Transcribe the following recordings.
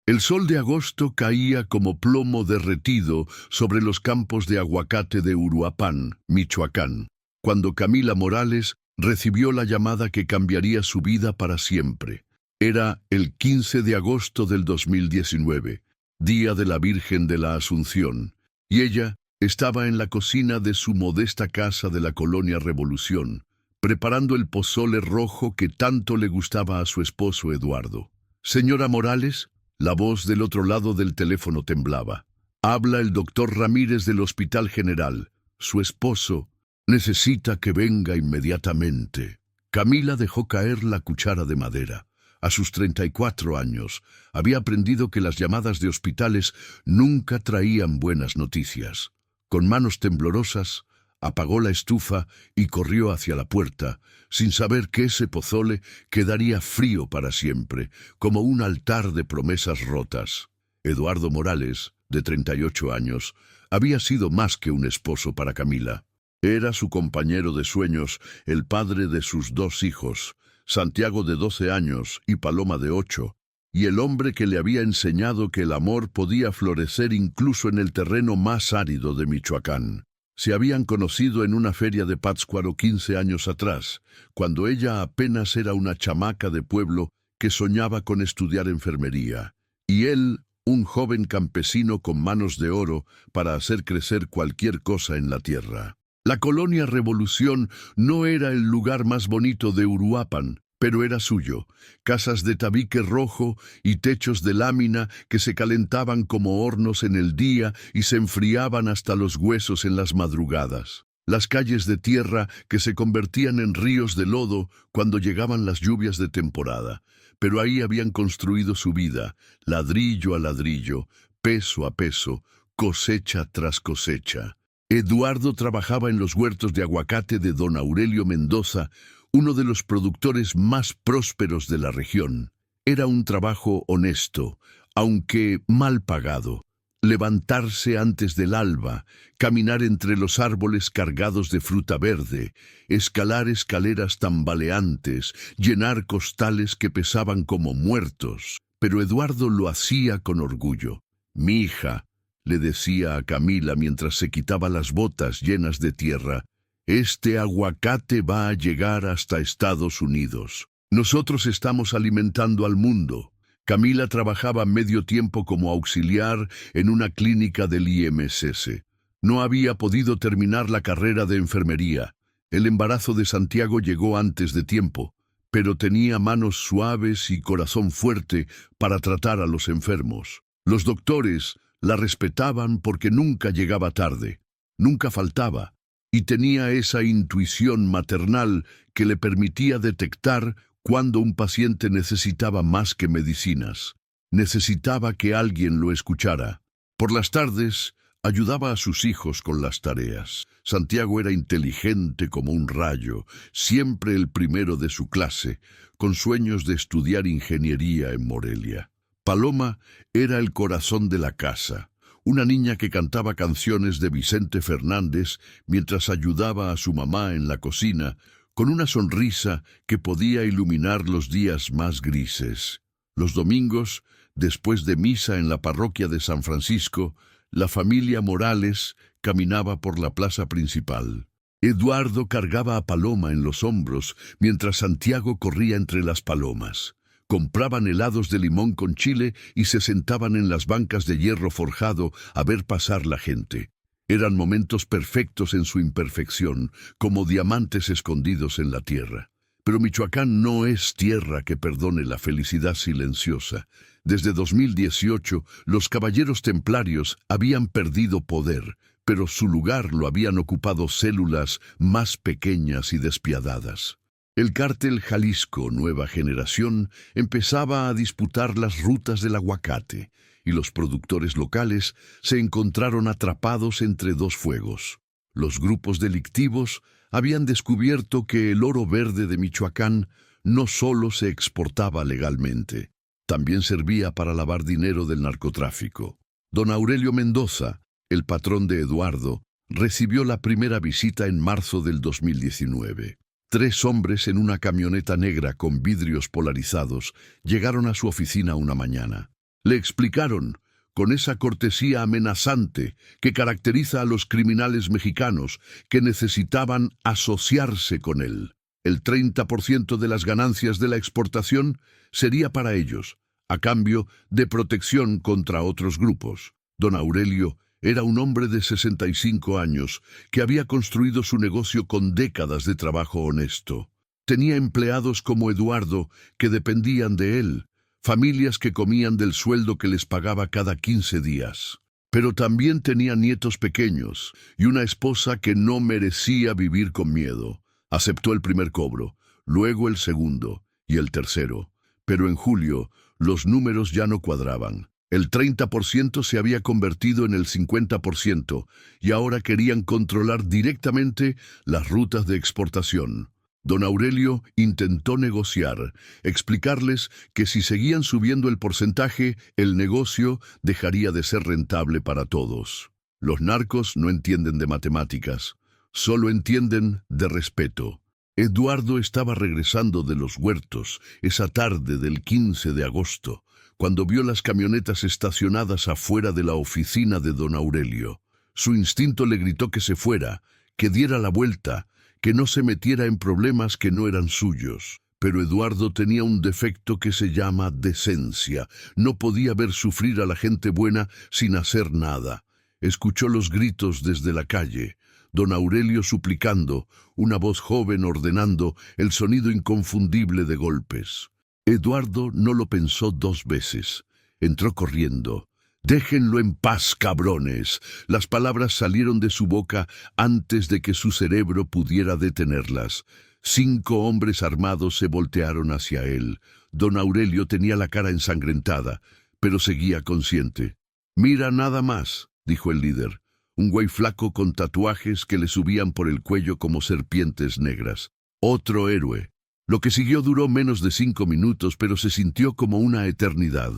El sol de agosto caía como plomo derretido sobre los campos de aguacate de Uruapan, Michoacán, cuando Camila Morales recibió la llamada que cambiaría su vida para siempre. Era el 15 de agosto del 2019, día de la Virgen de la Asunción, y ella estaba en la cocina de su modesta casa de la colonia Revolución, preparando el pozole rojo que tanto le gustaba a su esposo Eduardo. «Señora Morales», la voz del otro lado del teléfono temblaba. «Habla el doctor Ramírez del Hospital General. Su esposo necesita que venga inmediatamente». Camila dejó caer la cuchara de madera. A sus 34 años, había aprendido que las llamadas de hospitales nunca traían buenas noticias. Con manos temblorosas, apagó la estufa y corrió hacia la puerta, sin saber que ese pozole quedaría frío para siempre, como un altar de promesas rotas. Eduardo Morales, de 38 años, había sido más que un esposo para Camila. Era su compañero de sueños, el padre de sus 2 hijos, Santiago de 12 años y Paloma de 8, y el hombre que le había enseñado que el amor podía florecer incluso en el terreno más árido de Michoacán. Se habían conocido en una feria de Pátzcuaro 15 años atrás, cuando ella apenas era una chamaca de pueblo que soñaba con estudiar enfermería, y él, un joven campesino con manos de oro para hacer crecer cualquier cosa en la tierra. La colonia Revolución no era el lugar más bonito de Uruapan, pero era suyo. Casas de tabique rojo y techos de lámina que se calentaban como hornos en el día y se enfriaban hasta los huesos en las madrugadas. Las calles de tierra que se convertían en ríos de lodo cuando llegaban las lluvias de temporada. Pero ahí habían construido su vida, ladrillo a ladrillo, peso a peso, cosecha tras cosecha. Eduardo trabajaba en los huertos de aguacate de don Aurelio Mendoza, uno de los productores más prósperos de la región. Era un trabajo honesto, aunque mal pagado. Levantarse antes del alba, caminar entre los árboles cargados de fruta verde, escalar escaleras tambaleantes, llenar costales que pesaban como muertos. Pero Eduardo lo hacía con orgullo. «Mi hija», le decía a Camila mientras se quitaba las botas llenas de tierra, «este aguacate va a llegar hasta Estados Unidos. Nosotros estamos alimentando al mundo». Camila trabajaba medio tiempo como auxiliar en una clínica del IMSS. No había podido terminar la carrera de enfermería. El embarazo de Santiago llegó antes de tiempo, pero tenía manos suaves y corazón fuerte para tratar a los enfermos. Los doctores la respetaban porque nunca llegaba tarde, nunca faltaba, y tenía esa intuición maternal que le permitía detectar cuando un paciente necesitaba más que medicinas. Necesitaba que alguien lo escuchara. Por las tardes, ayudaba a sus hijos con las tareas. Santiago era inteligente como un rayo, siempre el primero de su clase, con sueños de estudiar ingeniería en Morelia. Paloma era el corazón de la casa, una niña que cantaba canciones de Vicente Fernández mientras ayudaba a su mamá en la cocina, con una sonrisa que podía iluminar los días más grises. Los domingos, después de misa en la parroquia de San Francisco, la familia Morales caminaba por la plaza principal. Eduardo cargaba a Paloma en los hombros mientras Santiago corría entre las palomas. Compraban helados de limón con chile y se sentaban en las bancas de hierro forjado a ver pasar la gente. Eran momentos perfectos en su imperfección, como diamantes escondidos en la tierra. Pero Michoacán no es tierra que perdone la felicidad silenciosa. Desde 2018, los caballeros templarios habían perdido poder, pero su lugar lo habían ocupado células más pequeñas y despiadadas. El cártel Jalisco Nueva Generación empezaba a disputar las rutas del aguacate, y los productores locales se encontraron atrapados entre dos fuegos. Los grupos delictivos habían descubierto que el oro verde de Michoacán no solo se exportaba legalmente, también servía para lavar dinero del narcotráfico. Don Aurelio Mendoza, el patrón de Eduardo, recibió la primera visita en marzo del 2019. 3 hombres en una camioneta negra con vidrios polarizados llegaron a su oficina una mañana. Le explicaron, con esa cortesía amenazante que caracteriza a los criminales mexicanos, que necesitaban asociarse con él. El 30% de las ganancias de la exportación sería para ellos, a cambio de protección contra otros grupos. Don Aurelio era un hombre de 65 años que había construido su negocio con décadas de trabajo honesto. Tenía empleados como Eduardo que dependían de él, familias que comían del sueldo que les pagaba cada 15 días. Pero también tenía nietos pequeños y una esposa que no merecía vivir con miedo. Aceptó el primer cobro, luego el segundo y el tercero. Pero en julio los números ya no cuadraban. El 30% se había convertido en el 50% y ahora querían controlar directamente las rutas de exportación. Don Aurelio intentó negociar, explicarles que si seguían subiendo el porcentaje, el negocio dejaría de ser rentable para todos. Los narcos no entienden de matemáticas, solo entienden de respeto. Eduardo estaba regresando de los huertos esa tarde del 15 de agosto, cuando vio las camionetas estacionadas afuera de la oficina de don Aurelio. Su instinto le gritó que se fuera, que diera la vuelta, que no se metiera en problemas que no eran suyos. Pero Eduardo tenía un defecto que se llama decencia. No podía ver sufrir a la gente buena sin hacer nada. Escuchó los gritos desde la calle, don Aurelio suplicando, una voz joven ordenando, el sonido inconfundible de golpes. Eduardo no lo pensó dos veces. Entró corriendo. «Déjenlo en paz, cabrones». Las palabras salieron de su boca antes de que su cerebro pudiera detenerlas. 5 hombres armados se voltearon hacia él. Don Aurelio tenía la cara ensangrentada, pero seguía consciente. «Mira nada más», dijo el líder. Un güey flaco con tatuajes que le subían por el cuello como serpientes negras. Otro héroe. Lo que siguió duró menos de 5 minutos, pero se sintió como una eternidad.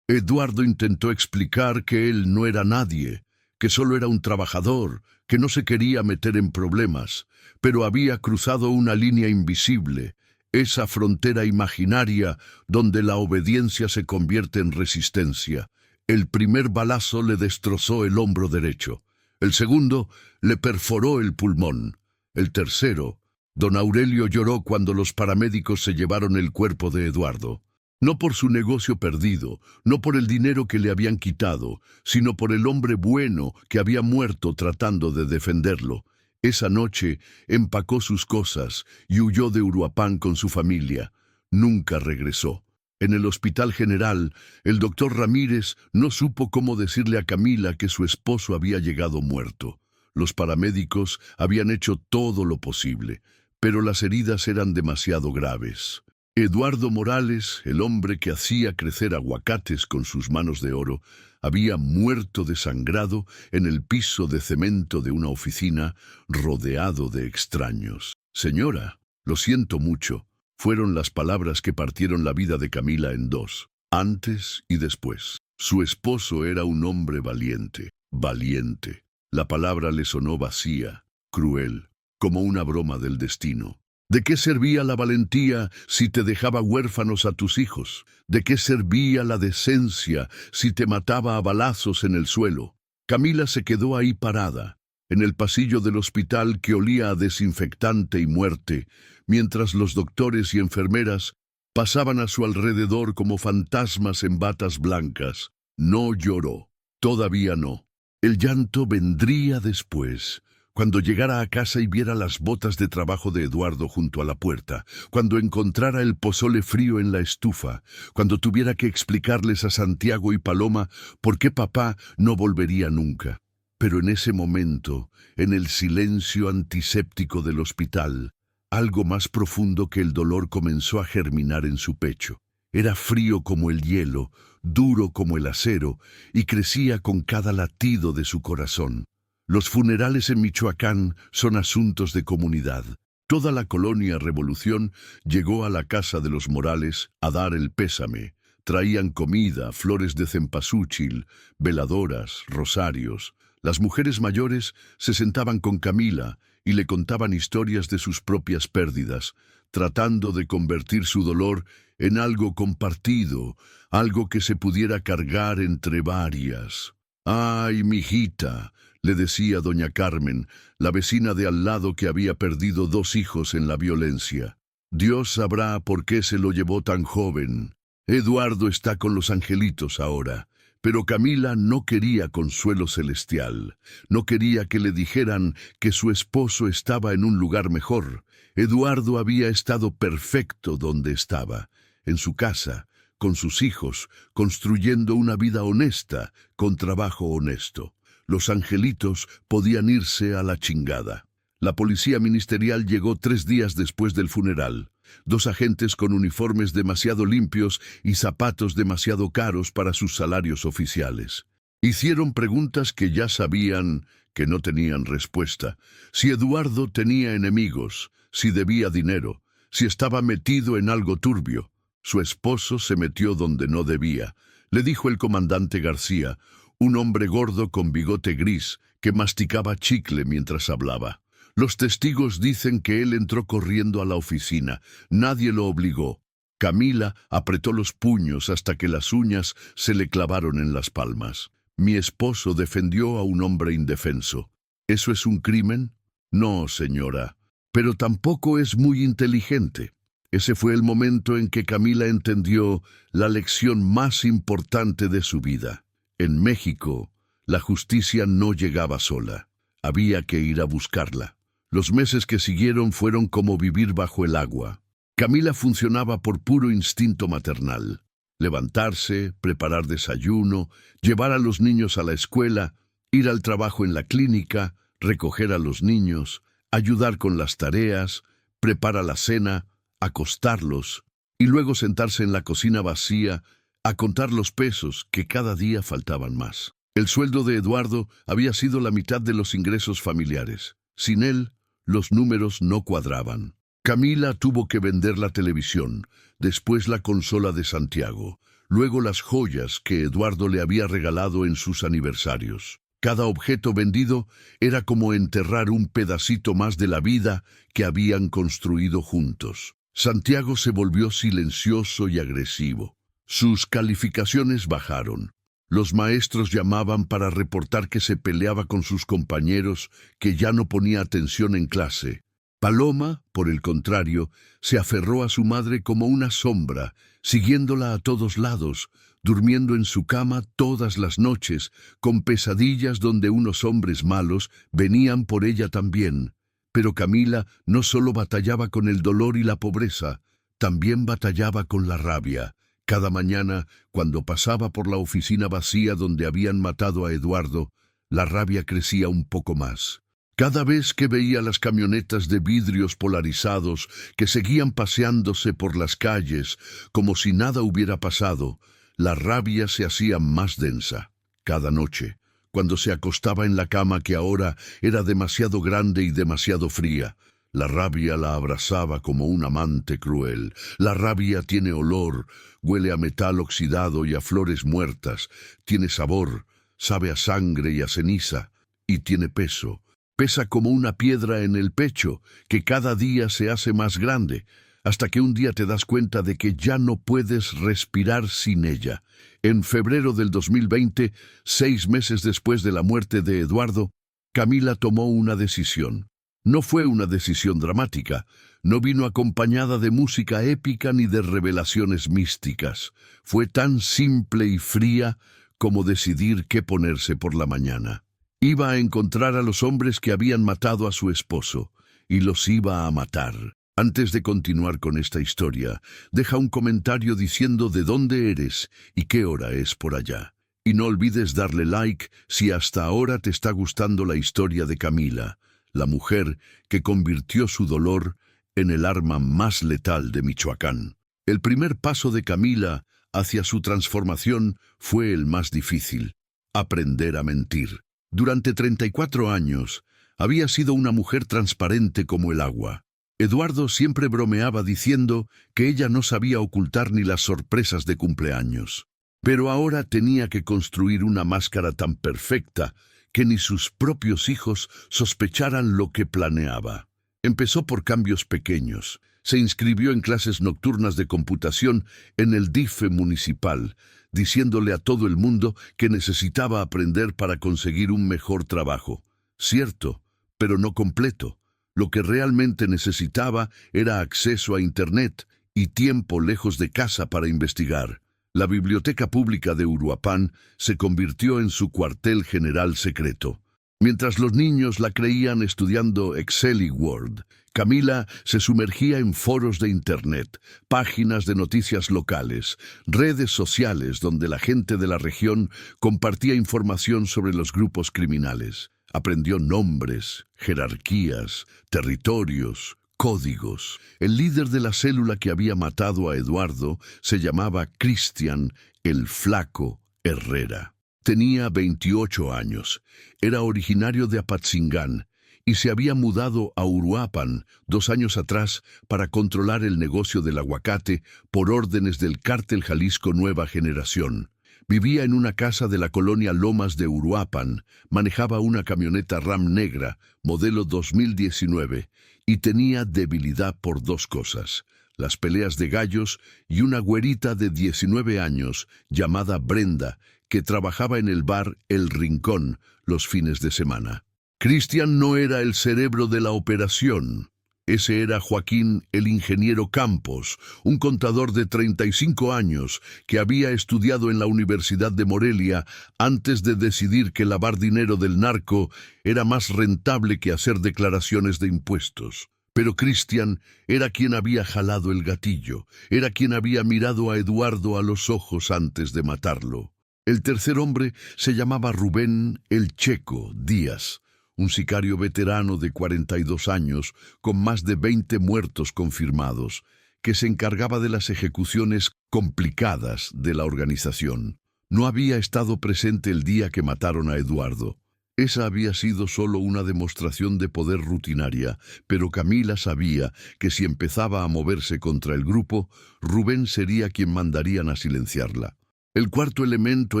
Eduardo intentó explicar que él no era nadie, que solo era un trabajador, que no se quería meter en problemas, pero había cruzado una línea invisible, esa frontera imaginaria donde la obediencia se convierte en resistencia. El primer balazo le destrozó el hombro derecho. El segundo le perforó el pulmón. El tercero, don Aurelio lloró cuando los paramédicos se llevaron el cuerpo de Eduardo. No por su negocio perdido, no por el dinero que le habían quitado, sino por el hombre bueno que había muerto tratando de defenderlo. Esa noche empacó sus cosas y huyó de Uruapan con su familia. Nunca regresó. En el Hospital General, el doctor Ramírez no supo cómo decirle a Camila que su esposo había llegado muerto. Los paramédicos habían hecho todo lo posible, pero las heridas eran demasiado graves. Eduardo Morales, el hombre que hacía crecer aguacates con sus manos de oro, había muerto desangrado en el piso de cemento de una oficina, rodeado de extraños. «Señora, lo siento mucho», fueron las palabras que partieron la vida de Camila en dos, antes y después. Su esposo era un hombre valiente, valiente. La palabra le sonó vacía, cruel, como una broma del destino. ¿De qué servía la valentía si te dejaba huérfanos a tus hijos? ¿De qué servía la decencia si te mataba a balazos en el suelo? Camila se quedó ahí parada, en el pasillo del hospital que olía a desinfectante y muerte, mientras los doctores y enfermeras pasaban a su alrededor como fantasmas en batas blancas. No lloró, todavía no. El llanto vendría después, cuando llegara a casa y viera las botas de trabajo de Eduardo junto a la puerta, cuando encontrara el pozole frío en la estufa, cuando tuviera que explicarles a Santiago y Paloma por qué papá no volvería nunca. Pero en ese momento, en el silencio antiséptico del hospital, algo más profundo que el dolor comenzó a germinar en su pecho. Era frío como el hielo, duro como el acero, y crecía con cada latido de su corazón. Los funerales en Michoacán son asuntos de comunidad. Toda la colonia Revolución llegó a la casa de los Morales a dar el pésame. Traían comida, flores de cempasúchil, veladoras, rosarios. Las mujeres mayores se sentaban con Camila y le contaban historias de sus propias pérdidas, tratando de convertir su dolor en algo compartido, algo que se pudiera cargar entre varias. «Ay, mijita», le decía doña Carmen, la vecina de al lado que había perdido 2 hijos en la violencia. «Dios sabrá por qué se lo llevó tan joven. Eduardo está con los angelitos ahora». Pero Camila no quería consuelo celestial, no quería que le dijeran que su esposo estaba en un lugar mejor. Eduardo había estado perfecto donde estaba, en su casa, con sus hijos, construyendo una vida honesta, con trabajo honesto. Los angelitos podían irse a la chingada. La policía ministerial llegó 3 días después del funeral. 2 agentes con uniformes demasiado limpios y zapatos demasiado caros para sus salarios oficiales. Hicieron preguntas que ya sabían que no tenían respuesta. Si Eduardo tenía enemigos, si debía dinero, si estaba metido en algo turbio. Su esposo se metió donde no debía, le dijo el comandante García, un hombre gordo con bigote gris que masticaba chicle mientras hablaba. Los testigos dicen que él entró corriendo a la oficina. Nadie lo obligó. Camila apretó los puños hasta que las uñas se le clavaron en las palmas. Mi esposo defendió a un hombre indefenso. ¿Eso es un crimen? No, señora. Pero tampoco es muy inteligente. Ese fue el momento en que Camila entendió la lección más importante de su vida. En México, la justicia no llegaba sola. Había que ir a buscarla. Los meses que siguieron fueron como vivir bajo el agua. Camila funcionaba por puro instinto maternal. Levantarse, preparar desayuno, llevar a los niños a la escuela, ir al trabajo en la clínica, recoger a los niños, ayudar con las tareas, preparar la cena, acostarlos, y luego sentarse en la cocina vacía a contar los pesos que cada día faltaban más. El sueldo de Eduardo había sido la mitad de los ingresos familiares. Sin él, los números no cuadraban. Camila tuvo que vender la televisión, después la consola de Santiago, luego las joyas que Eduardo le había regalado en sus aniversarios. Cada objeto vendido era como enterrar un pedacito más de la vida que habían construido juntos. Santiago se volvió silencioso y agresivo. Sus calificaciones bajaron. Los maestros llamaban para reportar que se peleaba con sus compañeros, que ya no ponía atención en clase. Paloma, por el contrario, se aferró a su madre como una sombra, siguiéndola a todos lados, durmiendo en su cama todas las noches, con pesadillas donde unos hombres malos venían por ella también. Pero Camila no solo batallaba con el dolor y la pobreza, también batallaba con la rabia. Cada mañana, cuando pasaba por la oficina vacía donde habían matado a Eduardo, la rabia crecía un poco más. Cada vez que veía las camionetas de vidrios polarizados que seguían paseándose por las calles como si nada hubiera pasado, la rabia se hacía más densa. Cada noche, cuando se acostaba en la cama que ahora era demasiado grande y demasiado fría, la rabia la abrazaba como un amante cruel. La rabia tiene olor, huele a metal oxidado y a flores muertas, tiene sabor, sabe a sangre y a ceniza, y tiene peso. Pesa como una piedra en el pecho, que cada día se hace más grande, hasta que un día te das cuenta de que ya no puedes respirar sin ella. En febrero del 2020, 6 meses después de la muerte de Eduardo, Camila tomó una decisión. No fue una decisión dramática, no vino acompañada de música épica ni de revelaciones místicas. Fue tan simple y fría como decidir qué ponerse por la mañana. Iba a encontrar a los hombres que habían matado a su esposo, y los iba a matar. Antes de continuar con esta historia, deja un comentario diciendo de dónde eres y qué hora es por allá. Y no olvides darle like si hasta ahora te está gustando la historia de Camila, la mujer que convirtió su dolor en el arma más letal de Michoacán. El primer paso de Camila hacia su transformación fue el más difícil: aprender a mentir. Durante 34 años, había sido una mujer transparente como el agua. Eduardo siempre bromeaba diciendo que ella no sabía ocultar ni las sorpresas de cumpleaños. Pero ahora tenía que construir una máscara tan perfecta que ni sus propios hijos sospecharan lo que planeaba. Empezó por cambios pequeños. Se inscribió en clases nocturnas de computación en el DIFE municipal, diciéndole a todo el mundo que necesitaba aprender para conseguir un mejor trabajo. Cierto, pero no completo. Lo que realmente necesitaba era acceso a Internet y tiempo lejos de casa para investigar. La Biblioteca Pública de Uruapan se convirtió en su cuartel general secreto. Mientras los niños la creían estudiando Excel y Word, Camila se sumergía en foros de Internet, páginas de noticias locales, redes sociales donde la gente de la región compartía información sobre los grupos criminales. Aprendió nombres, jerarquías, territorios, códigos. El líder de la célula que había matado a Eduardo se llamaba Cristian el Flaco Herrera. Tenía 28 años, era originario de Apatzingán y se había mudado a Uruapan 2 años atrás para controlar el negocio del aguacate por órdenes del Cártel Jalisco Nueva Generación. Vivía en una casa de la colonia Lomas de Uruapan, manejaba una camioneta Ram negra, modelo 2019, y tenía debilidad por 2 cosas: las peleas de gallos y una güerita de 19 años llamada Brenda, que trabajaba en el bar El Rincón los fines de semana. Cristian no era el cerebro de la operación. Ese era Joaquín el ingeniero Campos, un contador de 35 años que había estudiado en la Universidad de Morelia antes de decidir que lavar dinero del narco era más rentable que hacer declaraciones de impuestos. Pero Cristian era quien había jalado el gatillo, era quien había mirado a Eduardo a los ojos antes de matarlo. El tercer hombre se llamaba Rubén el Checo Díaz, un sicario veterano de 42 años, con más de 20 muertos confirmados, que se encargaba de las ejecuciones complicadas de la organización. No había estado presente el día que mataron a Eduardo. Esa había sido solo una demostración de poder rutinaria, pero Camila sabía que si empezaba a moverse contra el grupo, Rubén sería quien mandarían a silenciarla. El cuarto elemento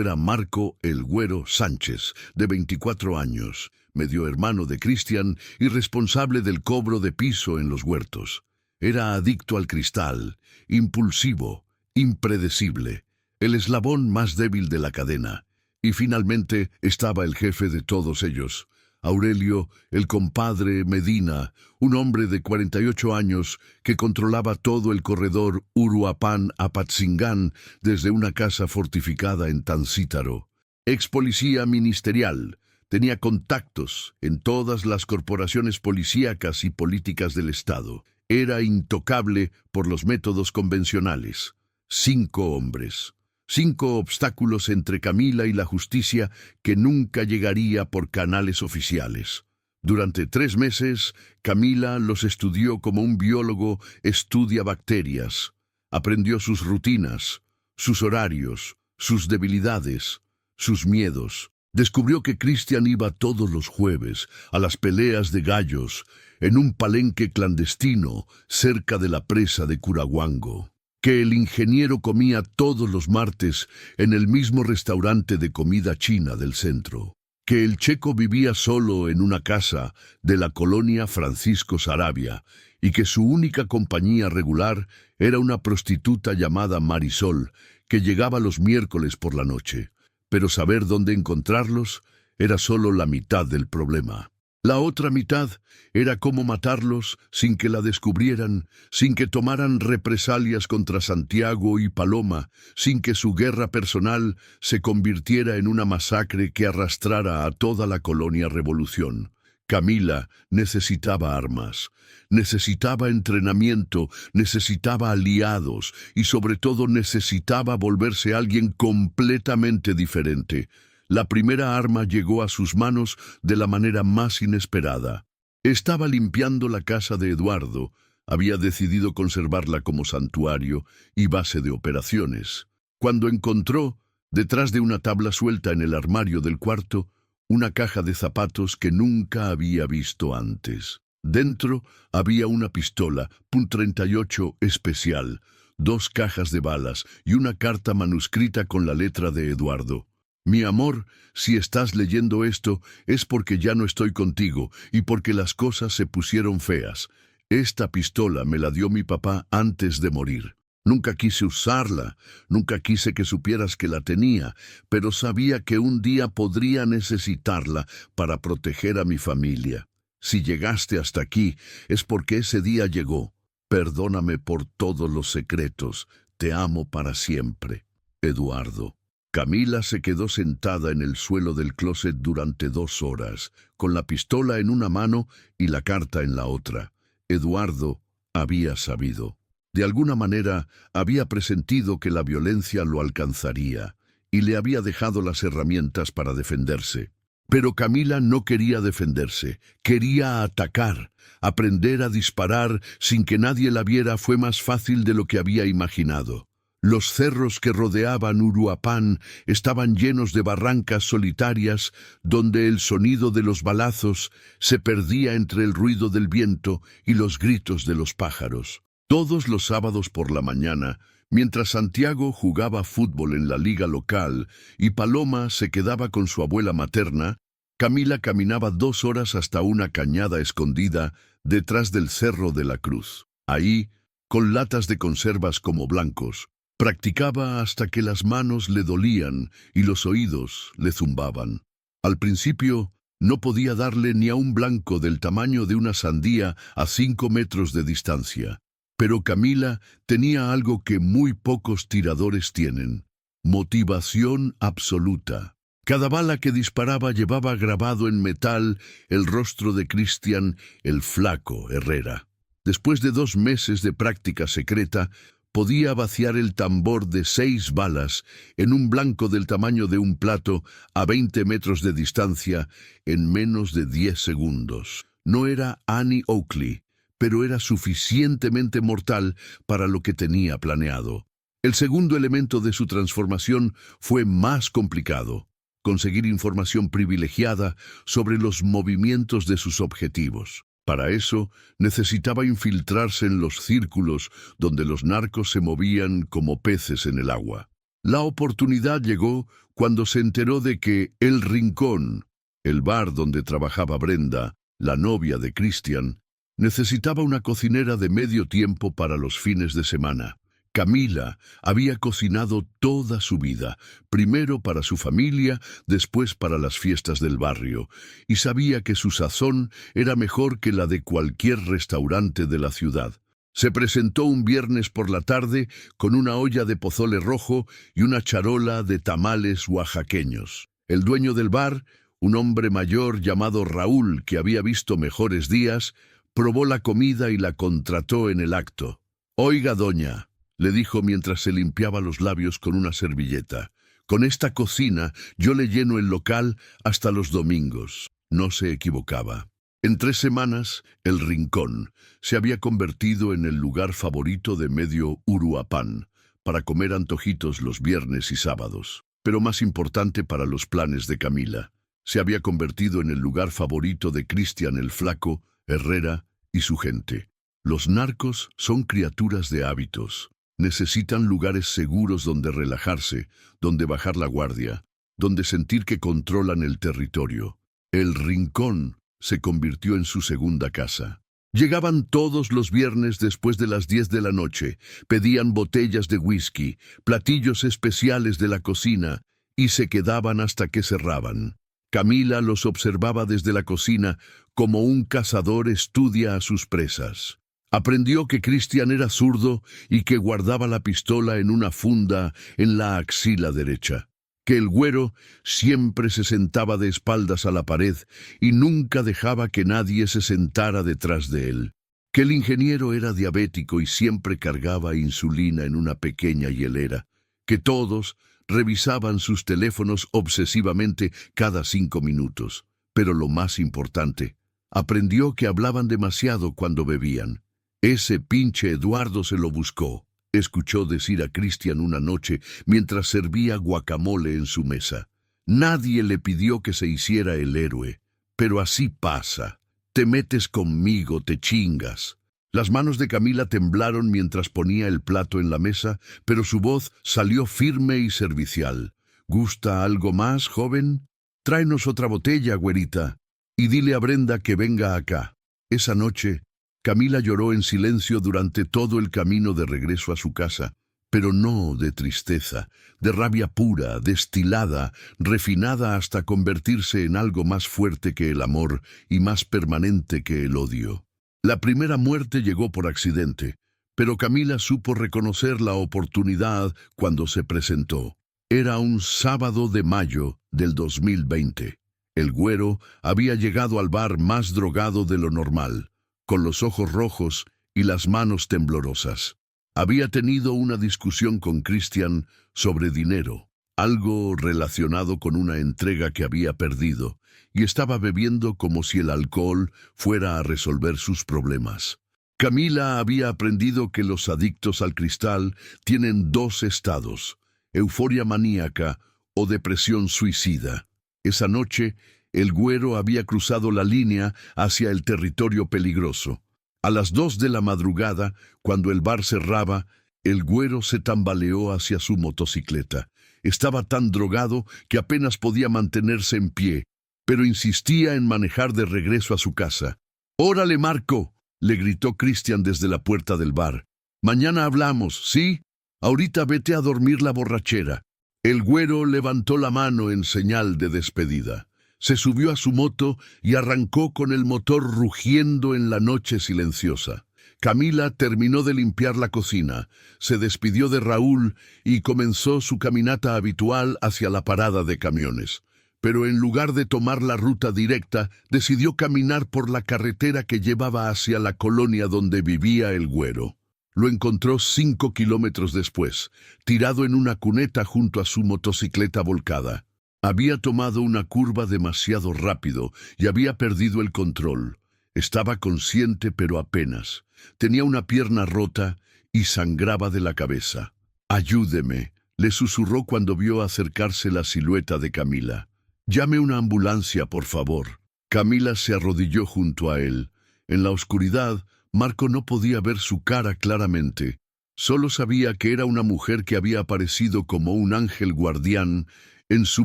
era Marco el Güero Sánchez, de 24 años, medio hermano de Cristian y responsable del cobro de piso en los huertos. Era adicto al cristal, impulsivo, impredecible, el eslabón más débil de la cadena. Y finalmente estaba el jefe de todos ellos, Aurelio, el compadre Medina, un hombre de 48 años que controlaba todo el corredor Uruapan-Apatzingán desde una casa fortificada en Tancítaro. Ex policía ministerial, tenía contactos en todas las corporaciones policíacas y políticas del Estado. Era intocable por los métodos convencionales. 5 hombres. 5 obstáculos entre Camila y la justicia que nunca llegaría por canales oficiales. Durante 3 meses, Camila los estudió como un biólogo estudia bacterias. Aprendió sus rutinas, sus horarios, sus debilidades, sus miedos. Descubrió que Cristian iba todos los jueves a las peleas de gallos en un palenque clandestino cerca de la presa de Curahuango, que el ingeniero comía todos los martes en el mismo restaurante de comida china del centro, que el Checo vivía solo en una casa de la colonia Francisco Sarabia y que su única compañía regular era una prostituta llamada Marisol que llegaba los miércoles por la noche. Pero saber dónde encontrarlos era solo la mitad del problema. La otra mitad era cómo matarlos sin que la descubrieran, sin que tomaran represalias contra Santiago y Paloma, sin que su guerra personal se convirtiera en una masacre que arrastrara a toda la colonia Revolución. Camila necesitaba armas, necesitaba entrenamiento, necesitaba aliados y sobre todo necesitaba volverse alguien completamente diferente. La primera arma llegó a sus manos de la manera más inesperada. Estaba limpiando la casa de Eduardo, había decidido conservarla como santuario y base de operaciones, cuando encontró, detrás de una tabla suelta en el armario del cuarto, una caja de zapatos que nunca había visto antes. Dentro había una pistola .38 especial, 2 cajas de balas y una carta manuscrita con la letra de Eduardo. Mi amor, si estás leyendo esto es porque ya no estoy contigo y porque las cosas se pusieron feas. Esta pistola me la dio mi papá antes de morir. Nunca quise usarla, nunca quise que supieras que la tenía, pero sabía que un día podría necesitarla para proteger a mi familia. Si llegaste hasta aquí, es porque ese día llegó. Perdóname por todos los secretos. Te amo para siempre. Eduardo. Camila se quedó sentada en el suelo del closet durante 2 horas, con la pistola en una mano y la carta en la otra. Eduardo había sabido. De alguna manera había presentido que la violencia lo alcanzaría y le había dejado las herramientas para defenderse. Pero Camila no quería defenderse, quería atacar. Aprender a disparar sin que nadie la viera fue más fácil de lo que había imaginado. Los cerros que rodeaban Uruapan estaban llenos de barrancas solitarias donde el sonido de los balazos se perdía entre el ruido del viento y los gritos de los pájaros. Todos los sábados por la mañana, mientras Santiago jugaba fútbol en la liga local y Paloma se quedaba con su abuela materna, Camila caminaba 2 horas hasta una cañada escondida detrás del Cerro de la Cruz. Ahí, con latas de conservas como blancos, practicaba hasta que las manos le dolían y los oídos le zumbaban. Al principio, no podía darle ni a un blanco del tamaño de una sandía a 5 metros de distancia. Pero Camila tenía algo que muy pocos tiradores tienen: motivación absoluta. Cada bala que disparaba llevaba grabado en metal el rostro de Cristian el Flaco Herrera. Después de 2 meses de práctica secreta, podía vaciar el tambor de 6 balas en un blanco del tamaño de un plato a 20 metros de distancia en menos de 10 segundos. No era Annie Oakley, pero era suficientemente mortal para lo que tenía planeado. El segundo elemento de su transformación fue más complicado: conseguir información privilegiada sobre los movimientos de sus objetivos. Para eso, necesitaba infiltrarse en los círculos donde los narcos se movían como peces en el agua. La oportunidad llegó cuando se enteró de que El Rincón, el bar donde trabajaba Brenda, la novia de Cristian, necesitaba una cocinera de medio tiempo para los fines de semana. Camila había cocinado toda su vida, primero para su familia, después para las fiestas del barrio, y sabía que su sazón era mejor que la de cualquier restaurante de la ciudad. Se presentó un viernes por la tarde con una olla de pozole rojo y una charola de tamales oaxaqueños. El dueño del bar, un hombre mayor llamado Raúl, que había visto mejores días, probó la comida y la contrató en el acto. «Oiga, doña», le dijo mientras se limpiaba los labios con una servilleta, «con esta cocina yo le lleno el local hasta los domingos». No se equivocaba. En 3 semanas, El Rincón se había convertido en el lugar favorito de medio Uruapan para comer antojitos los viernes y sábados. Pero más importante para los planes de Camila, se había convertido en el lugar favorito de Cristian el Flaco Herrera y su gente. Los narcos son criaturas de hábitos. Necesitan lugares seguros donde relajarse, donde bajar la guardia, donde sentir que controlan el territorio. El Rincón se convirtió en su segunda casa. Llegaban todos los viernes después de las 10 de la noche, pedían botellas de whisky, platillos especiales de la cocina, y se quedaban hasta que cerraban. Camila los observaba desde la cocina como un cazador estudia a sus presas. Aprendió que Cristian era zurdo y que guardaba la pistola en una funda en la axila derecha, que el güero siempre se sentaba de espaldas a la pared y nunca dejaba que nadie se sentara detrás de él, que el ingeniero era diabético y siempre cargaba insulina en una pequeña hielera, que todos revisaban sus teléfonos obsesivamente cada 5 minutos. Pero lo más importante, aprendió que hablaban demasiado cuando bebían. «Ese pinche Eduardo se lo buscó», escuchó decir a Cristian una noche mientras servía guacamole en su mesa. «Nadie le pidió que se hiciera el héroe, pero así pasa. Te metes conmigo, te chingas». Las manos de Camila temblaron mientras ponía el plato en la mesa, pero su voz salió firme y servicial. «¿Gusta algo más, joven? Tráenos otra botella, güerita, y dile a Brenda que venga acá». Esa noche, Camila lloró en silencio durante todo el camino de regreso a su casa, pero no de tristeza, de rabia pura, destilada, refinada hasta convertirse en algo más fuerte que el amor y más permanente que el odio. La primera muerte llegó por accidente, pero Camila supo reconocer la oportunidad cuando se presentó. Era un sábado de mayo del 2020. El güero había llegado al bar más drogado de lo normal, con los ojos rojos y las manos temblorosas. Había tenido una discusión con Cristian sobre dinero, algo relacionado con una entrega que había perdido, y estaba bebiendo como si el alcohol fuera a resolver sus problemas. Camila había aprendido que los adictos al cristal tienen dos estados: euforia maníaca o depresión suicida. Esa noche, el güero había cruzado la línea hacia el territorio peligroso. A las 2 de la madrugada, cuando el bar cerraba, el güero se tambaleó hacia su motocicleta. Estaba tan drogado que apenas podía mantenerse en pie, pero insistía en manejar de regreso a su casa. «¡Órale, Marco!», le gritó Cristian desde la puerta del bar. «Mañana hablamos, ¿sí? Ahorita vete a dormir la borrachera». El güero levantó la mano en señal de despedida. Se subió a su moto y arrancó con el motor rugiendo en la noche silenciosa. Camila terminó de limpiar la cocina, se despidió de Raúl y comenzó su caminata habitual hacia la parada de camiones. Pero en lugar de tomar la ruta directa, decidió caminar por la carretera que llevaba hacia la colonia donde vivía el güero. Lo encontró 5 kilómetros después, tirado en una cuneta junto a su motocicleta volcada. Había tomado una curva demasiado rápido y había perdido el control. Estaba consciente pero apenas. Tenía una pierna rota y sangraba de la cabeza. «Ayúdeme», le susurró cuando vio acercarse la silueta de Camila. «Llame una ambulancia, por favor». Camila se arrodilló junto a él. En la oscuridad, Marco no podía ver su cara claramente. Solo sabía que era una mujer que había aparecido como un ángel guardián en su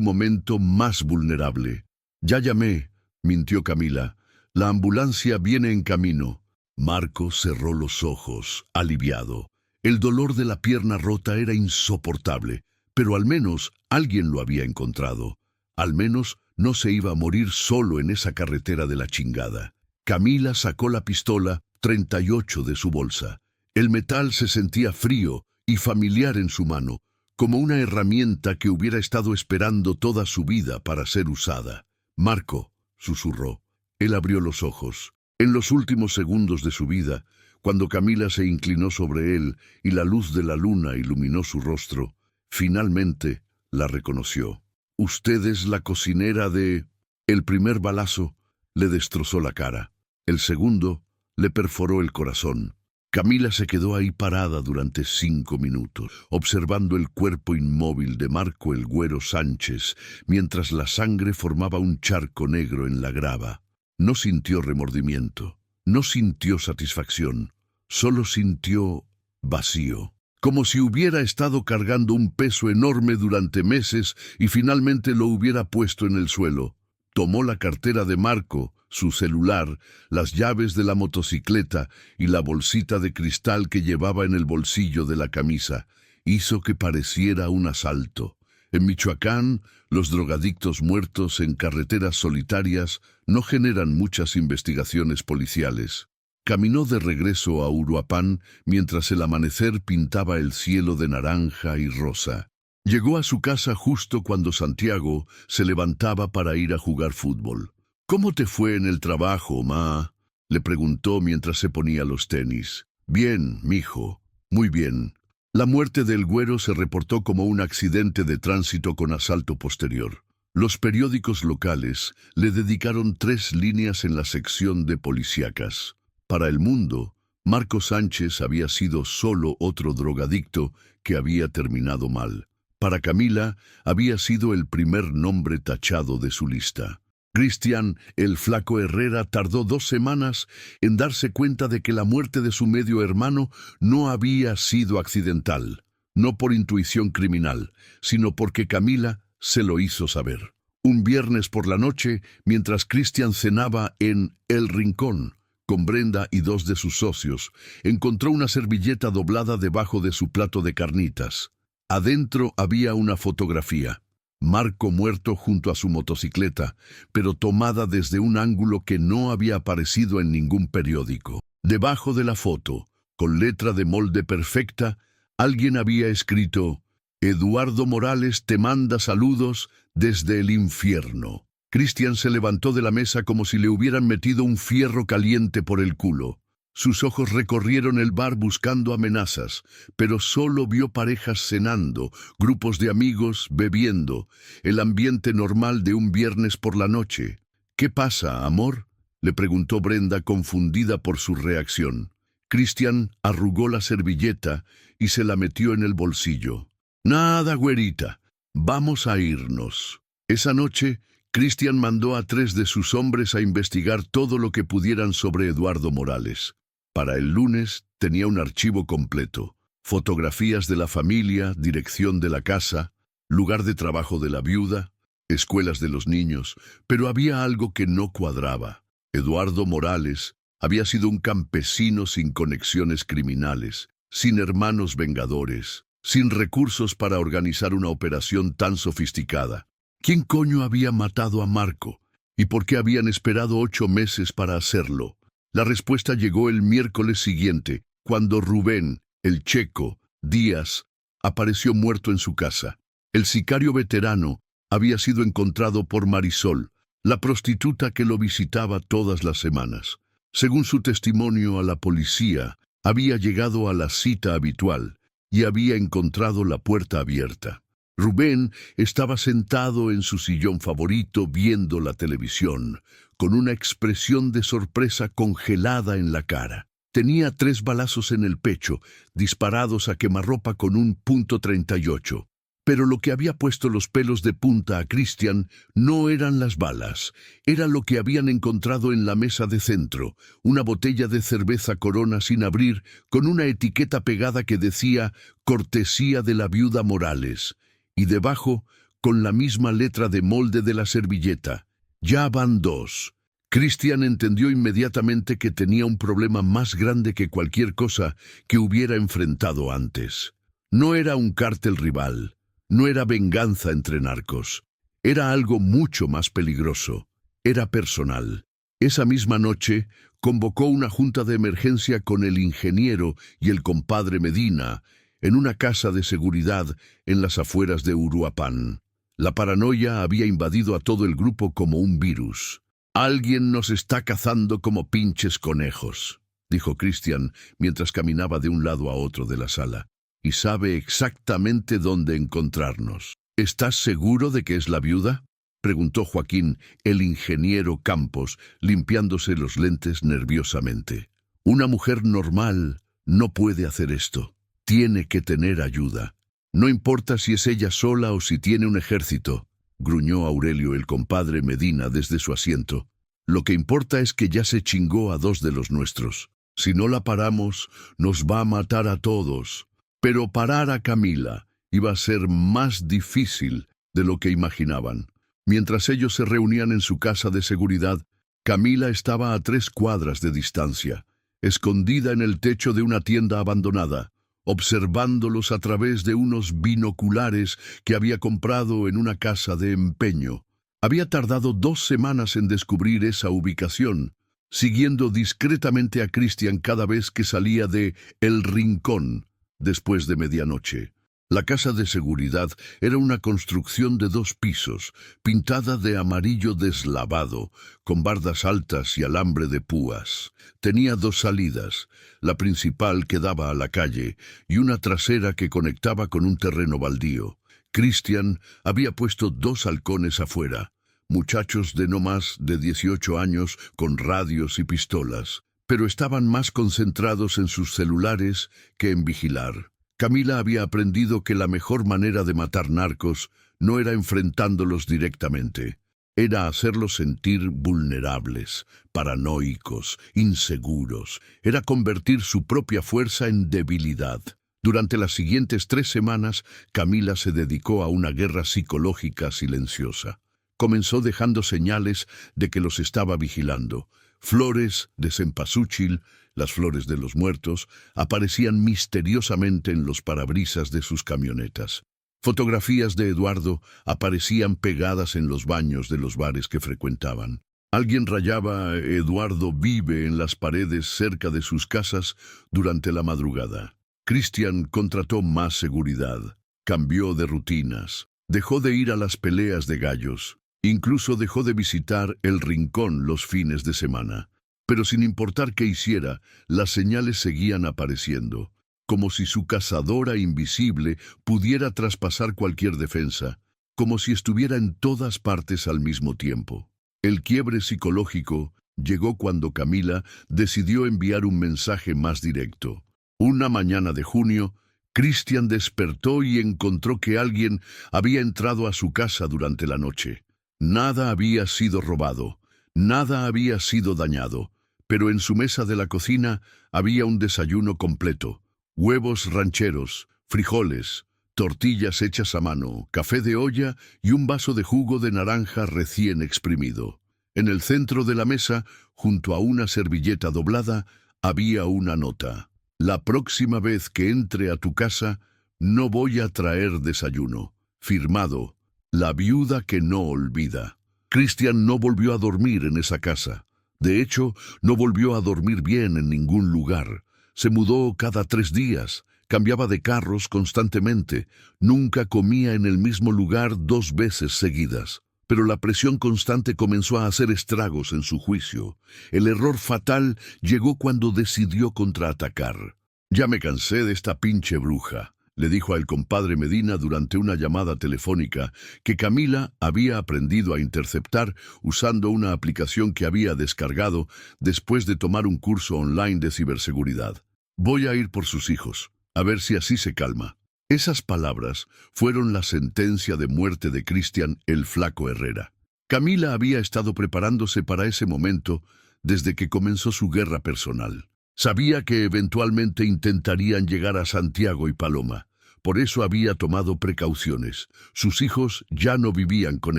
momento más vulnerable. «Ya llamé», mintió Camila. «La ambulancia viene en camino». Marco cerró los ojos, aliviado. El dolor de la pierna rota era insoportable, pero al menos alguien lo había encontrado. Al menos no se iba a morir solo en esa carretera de la chingada. Camila sacó la pistola 38 de su bolsa. El metal se sentía frío y familiar en su mano, como una herramienta que hubiera estado esperando toda su vida para ser usada. «Marco», susurró. Él abrió los ojos. En los últimos segundos de su vida, cuando Camila se inclinó sobre él y la luz de la luna iluminó su rostro, finalmente la reconoció. «Usted es la cocinera de...». El primer balazo le destrozó la cara. El segundo le perforó el corazón. Camila se quedó ahí parada durante 5 minutos, observando el cuerpo inmóvil de Marco el Güero Sánchez, mientras la sangre formaba un charco negro en la grava. No sintió remordimiento, no sintió satisfacción, solo sintió vacío. Como si hubiera estado cargando un peso enorme durante meses y finalmente lo hubiera puesto en el suelo. Tomó la cartera de Marco, su celular, las llaves de la motocicleta y la bolsita de cristal que llevaba en el bolsillo de la camisa. Hizo que pareciera un asalto. En Michoacán, los drogadictos muertos en carreteras solitarias no generan muchas investigaciones policiales. Caminó de regreso a Uruapan mientras el amanecer pintaba el cielo de naranja y rosa. Llegó a su casa justo cuando Santiago se levantaba para ir a jugar fútbol. «¿Cómo te fue en el trabajo, ma?», le preguntó mientras se ponía los tenis. «Bien, mijo, muy bien». La muerte del güero se reportó como un accidente de tránsito con asalto posterior. Los periódicos locales le dedicaron 3 líneas en la sección de policíacas. Para El Mundo, Marco Sánchez había sido solo otro drogadicto que había terminado mal. Para Camila, había sido el primer nombre tachado de su lista. Cristian, el flaco Herrera, tardó 2 semanas en darse cuenta de que la muerte de su medio hermano no había sido accidental, no por intuición criminal, sino porque Camila se lo hizo saber. Un viernes por la noche, mientras Cristian cenaba en El Rincón con Brenda y 2 de sus socios, encontró una servilleta doblada debajo de su plato de carnitas. Adentro había una fotografía. Marco muerto junto a su motocicleta, pero tomada desde un ángulo que no había aparecido en ningún periódico. Debajo de la foto, con letra de molde perfecta, alguien había escrito: «Eduardo Morales te manda saludos desde el infierno». Cristian se levantó de la mesa como si le hubieran metido un fierro caliente por el culo. Sus ojos recorrieron el bar buscando amenazas, pero solo vio parejas cenando, grupos de amigos bebiendo, el ambiente normal de un viernes por la noche. «¿Qué pasa, amor?», le preguntó Brenda, confundida por su reacción. Cristian arrugó la servilleta y se la metió en el bolsillo. «Nada, güerita, vamos a irnos». Esa noche, Cristian mandó a 3 de sus hombres a investigar todo lo que pudieran sobre Eduardo Morales. Para el lunes tenía un archivo completo: fotografías de la familia, dirección de la casa, lugar de trabajo de la viuda, escuelas de los niños, pero había algo que no cuadraba. Eduardo Morales había sido un campesino sin conexiones criminales, sin hermanos vengadores, sin recursos para organizar una operación tan sofisticada. ¿Quién coño había matado a Marco? ¿Y por qué habían esperado 8 meses para hacerlo? La respuesta llegó el miércoles siguiente, cuando Rubén, el checo, Díaz, apareció muerto en su casa. El sicario veterano había sido encontrado por Marisol, la prostituta que lo visitaba todas las semanas. Según su testimonio a la policía, había llegado a la cita habitual y había encontrado la puerta abierta. Rubén estaba sentado en su sillón favorito viendo la televisión, con una expresión de sorpresa congelada en la cara. Tenía 3 balazos en el pecho, disparados a quemarropa con un .38. Pero lo que había puesto los pelos de punta a Cristian no eran las balas, era lo que habían encontrado en la mesa de centro, una botella de cerveza Corona sin abrir, con una etiqueta pegada que decía «Cortesía de la viuda Morales», y debajo, con la misma letra de molde de la servilleta: «Ya van 2». Cristian entendió inmediatamente que tenía un problema más grande que cualquier cosa que hubiera enfrentado antes. No era un cártel rival, no era venganza entre narcos, era algo mucho más peligroso, era personal. Esa misma noche, convocó una junta de emergencia con el ingeniero y el compadre Medina, en una casa de seguridad en las afueras de Uruapan. La paranoia había invadido a todo el grupo como un virus. «Alguien nos está cazando como pinches conejos», dijo Cristian mientras caminaba de un lado a otro de la sala, «y sabe exactamente dónde encontrarnos». «¿Estás seguro de que es la viuda?», preguntó Joaquín, el ingeniero Campos, limpiándose los lentes nerviosamente. «Una mujer normal no puede hacer esto. Tiene que tener ayuda. No importa si es ella sola o si tiene un ejército», gruñó Aurelio, el compadre Medina, desde su asiento. «Lo que importa es que ya se chingó a 2 de los nuestros. Si no la paramos, nos va a matar a todos». Pero parar a Camila iba a ser más difícil de lo que imaginaban. Mientras ellos se reunían en su casa de seguridad, Camila estaba a 3 cuadras de distancia, escondida en el techo de una tienda abandonada, observándolos a través de unos binoculares que había comprado en una casa de empeño. Había tardado 2 semanas en descubrir esa ubicación, siguiendo discretamente a Cristian cada vez que salía de El Rincón después de medianoche. La casa de seguridad era una construcción de 2 pisos, pintada de amarillo deslavado, con bardas altas y alambre de púas. Tenía 2 salidas, la principal que daba a la calle y una trasera que conectaba con un terreno baldío. Cristian había puesto 2 halcones afuera, muchachos de no más de 18 años con radios y pistolas, pero estaban más concentrados en sus celulares que en vigilar. Camila había aprendido que la mejor manera de matar narcos no era enfrentándolos directamente, era hacerlos sentir vulnerables, paranoicos, inseguros, era convertir su propia fuerza en debilidad. Durante las siguientes 3 semanas, Camila se dedicó a una guerra psicológica silenciosa. Comenzó dejando señales de que los estaba vigilando, Flores de cempasúchil, las flores de los muertos, aparecían misteriosamente en los parabrisas de sus camionetas. Fotografías de Eduardo aparecían pegadas en los baños de los bares que frecuentaban. Alguien rayaba "Eduardo vive" en las paredes cerca de sus casas durante la madrugada. Cristian contrató más seguridad, cambió de rutinas, dejó de ir a las peleas de gallos, incluso dejó de visitar el rincón los fines de semana. Pero sin importar qué hiciera, las señales seguían apareciendo, como si su cazadora invisible pudiera traspasar cualquier defensa, como si estuviera en todas partes al mismo tiempo. El quiebre psicológico llegó cuando Camila decidió enviar un mensaje más directo. Una mañana de junio, Cristian despertó y encontró que alguien había entrado a su casa durante la noche. Nada había sido robado, nada había sido dañado, pero en su mesa de la cocina había un desayuno completo: huevos rancheros, frijoles, tortillas hechas a mano, café de olla y un vaso de jugo de naranja recién exprimido. En el centro de la mesa, junto a una servilleta doblada, había una nota: la próxima vez que entre a tu casa, no voy a traer desayuno. Firmado, la viuda que no olvida. Cristian no volvió a dormir en esa casa. De hecho, no volvió a dormir bien en ningún lugar. Se mudó cada 3 días, cambiaba de carros constantemente, nunca comía en el mismo lugar 2 veces seguidas. Pero la presión constante comenzó a hacer estragos en su juicio. El error fatal llegó cuando decidió contraatacar. «Ya me cansé de esta pinche bruja», le dijo al compadre Medina durante una llamada telefónica que Camila había aprendido a interceptar usando una aplicación que había descargado después de tomar un curso online de ciberseguridad. «Voy a ir por sus hijos, a ver si así se calma». Esas palabras fueron la sentencia de muerte de Cristian el Flaco Herrera. Camila había estado preparándose para ese momento desde que comenzó su guerra personal. Sabía que eventualmente intentarían llegar a Santiago y Paloma. Por eso había tomado precauciones. Sus hijos ya no vivían con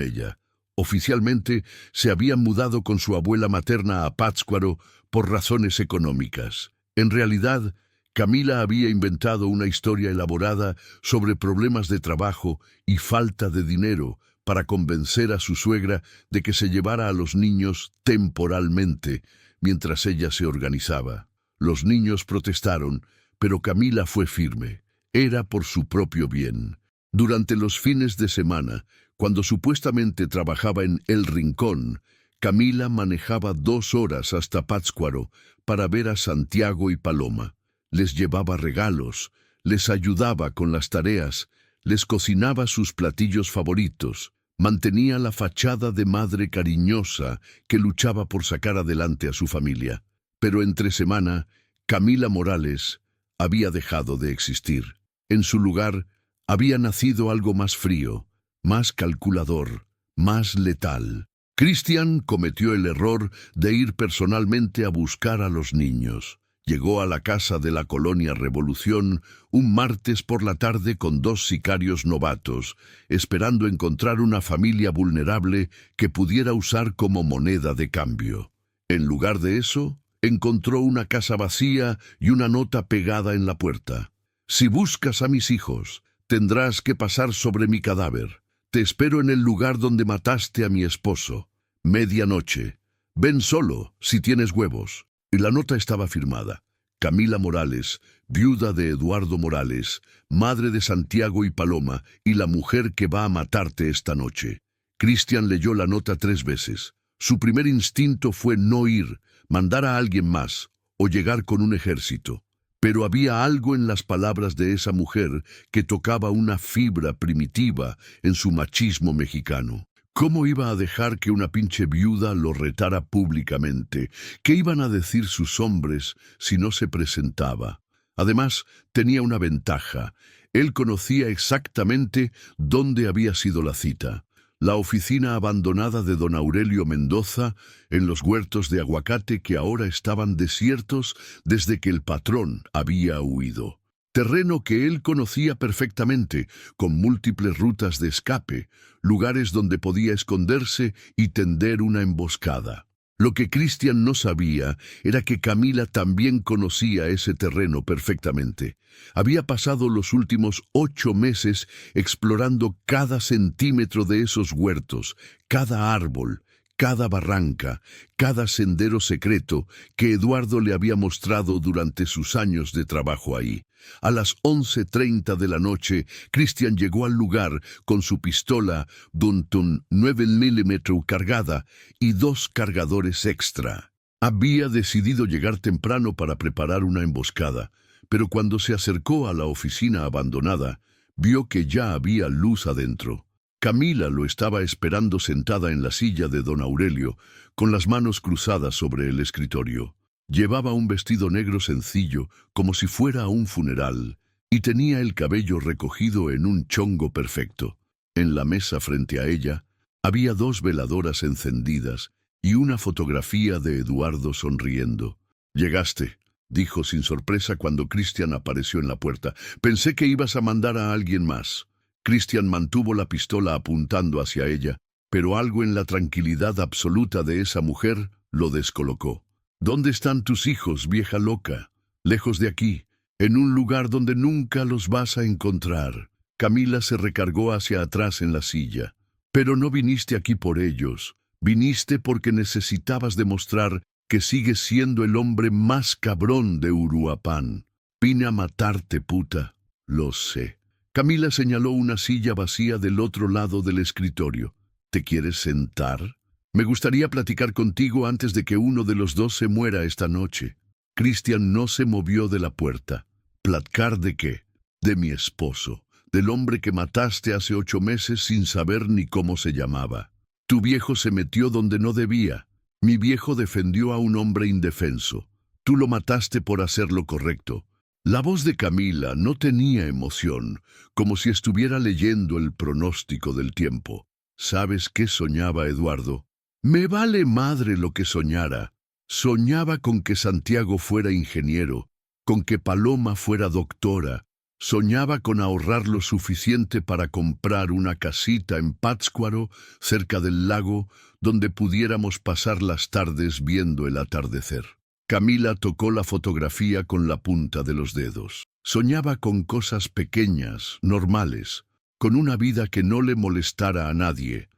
ella. Oficialmente se habían mudado con su abuela materna a Pátzcuaro por razones económicas. En realidad, Camila había inventado una historia elaborada sobre problemas de trabajo y falta de dinero para convencer a su suegra de que se llevara a los niños temporalmente mientras ella se organizaba. Los niños protestaron, pero Camila fue firme. Era por su propio bien. Durante los fines de semana, cuando supuestamente trabajaba en El Rincón, Camila manejaba 2 horas hasta Pátzcuaro para ver a Santiago y Paloma. Les llevaba regalos, les ayudaba con las tareas, les cocinaba sus platillos favoritos, mantenía la fachada de madre cariñosa que luchaba por sacar adelante a su familia. Pero entre semana, Camila Morales había dejado de existir. En su lugar, había nacido algo más frío, más calculador, más letal. Cristian cometió el error de ir personalmente a buscar a los niños. Llegó a la casa de la colonia Revolución un martes por la tarde con 2 sicarios novatos, esperando encontrar una familia vulnerable que pudiera usar como moneda de cambio. En lugar de eso, encontró una casa vacía y una nota pegada en la puerta. «Si buscas a mis hijos, tendrás que pasar sobre mi cadáver. Te espero en el lugar donde mataste a mi esposo. Medianoche. Ven solo, si tienes huevos». Y la nota estaba firmada: Camila Morales, viuda de Eduardo Morales, madre de Santiago y Paloma, y la mujer que va a matarte esta noche. Cristian leyó la nota 3 veces. Su primer instinto fue no ir, mandar a alguien más, o llegar con un ejército. Pero había algo en las palabras de esa mujer que tocaba una fibra primitiva en su machismo mexicano. ¿Cómo iba a dejar que una pinche viuda lo retara públicamente? ¿Qué iban a decir sus hombres si no se presentaba? Además, tenía una ventaja. Él conocía exactamente dónde había sido la cita. La oficina abandonada de don Aurelio Mendoza en los huertos de aguacate que ahora estaban desiertos desde que el patrón había huido. Terreno que él conocía perfectamente, con múltiples rutas de escape, lugares donde podía esconderse y tender una emboscada. Lo que Cristian no sabía era que Camila también conocía ese terreno perfectamente. Había pasado los últimos 8 meses explorando cada centímetro de esos huertos, cada árbol, cada barranca, cada sendero secreto que Eduardo le había mostrado durante sus años de trabajo ahí. A las 11:30 de la noche, Cristian llegó al lugar con su pistola Dunton 9 mm cargada y 2 cargadores extra. Había decidido llegar temprano para preparar una emboscada, pero cuando se acercó a la oficina abandonada, vio que ya había luz adentro. Camila lo estaba esperando sentada en la silla de don Aurelio, con las manos cruzadas sobre el escritorio. Llevaba un vestido negro sencillo, como si fuera a un funeral, y tenía el cabello recogido en un chongo perfecto. En la mesa frente a ella había 2 veladoras encendidas y una fotografía de Eduardo sonriendo. «Llegaste», dijo sin sorpresa cuando Cristian apareció en la puerta. «Pensé que ibas a mandar a alguien más». Cristian mantuvo la pistola apuntando hacia ella, pero algo en la tranquilidad absoluta de esa mujer lo descolocó. «¿Dónde están tus hijos, vieja loca? Lejos de aquí, en un lugar donde nunca los vas a encontrar». Camila se recargó hacia atrás en la silla. «Pero no viniste aquí por ellos. Viniste porque necesitabas demostrar que sigues siendo el hombre más cabrón de Uruapan. Vine a matarte, puta». «Lo sé». Camila señaló una silla vacía del otro lado del escritorio. «¿Te quieres sentar? Me gustaría platicar contigo antes de que uno de los dos se muera esta noche». Cristian no se movió de la puerta. «¿Platicar de qué?» «De mi esposo, del hombre que mataste hace 8 meses sin saber ni cómo se llamaba. Tu viejo se metió donde no debía. Mi viejo defendió a un hombre indefenso. Tú lo mataste por hacer lo correcto». La voz de Camila no tenía emoción, como si estuviera leyendo el pronóstico del tiempo. ¿Sabes qué soñaba Eduardo? Me vale madre lo que soñara. Soñaba con que Santiago fuera ingeniero, con que Paloma fuera doctora. Soñaba con ahorrar lo suficiente para comprar una casita en Pátzcuaro, cerca del lago, donde pudiéramos pasar las tardes viendo el atardecer. Camila tocó la fotografía con la punta de los dedos. Soñaba con cosas pequeñas, normales, con una vida que no le molestara a nadie.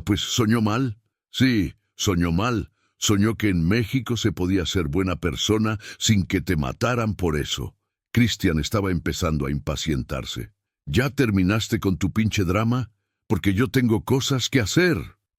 Pues soñó mal. Sí, soñó mal. Soñó que en México se podía ser buena persona sin que te mataran por eso. Cristian estaba empezando a impacientarse. ¿Ya terminaste con tu pinche drama? Porque yo tengo cosas que hacer.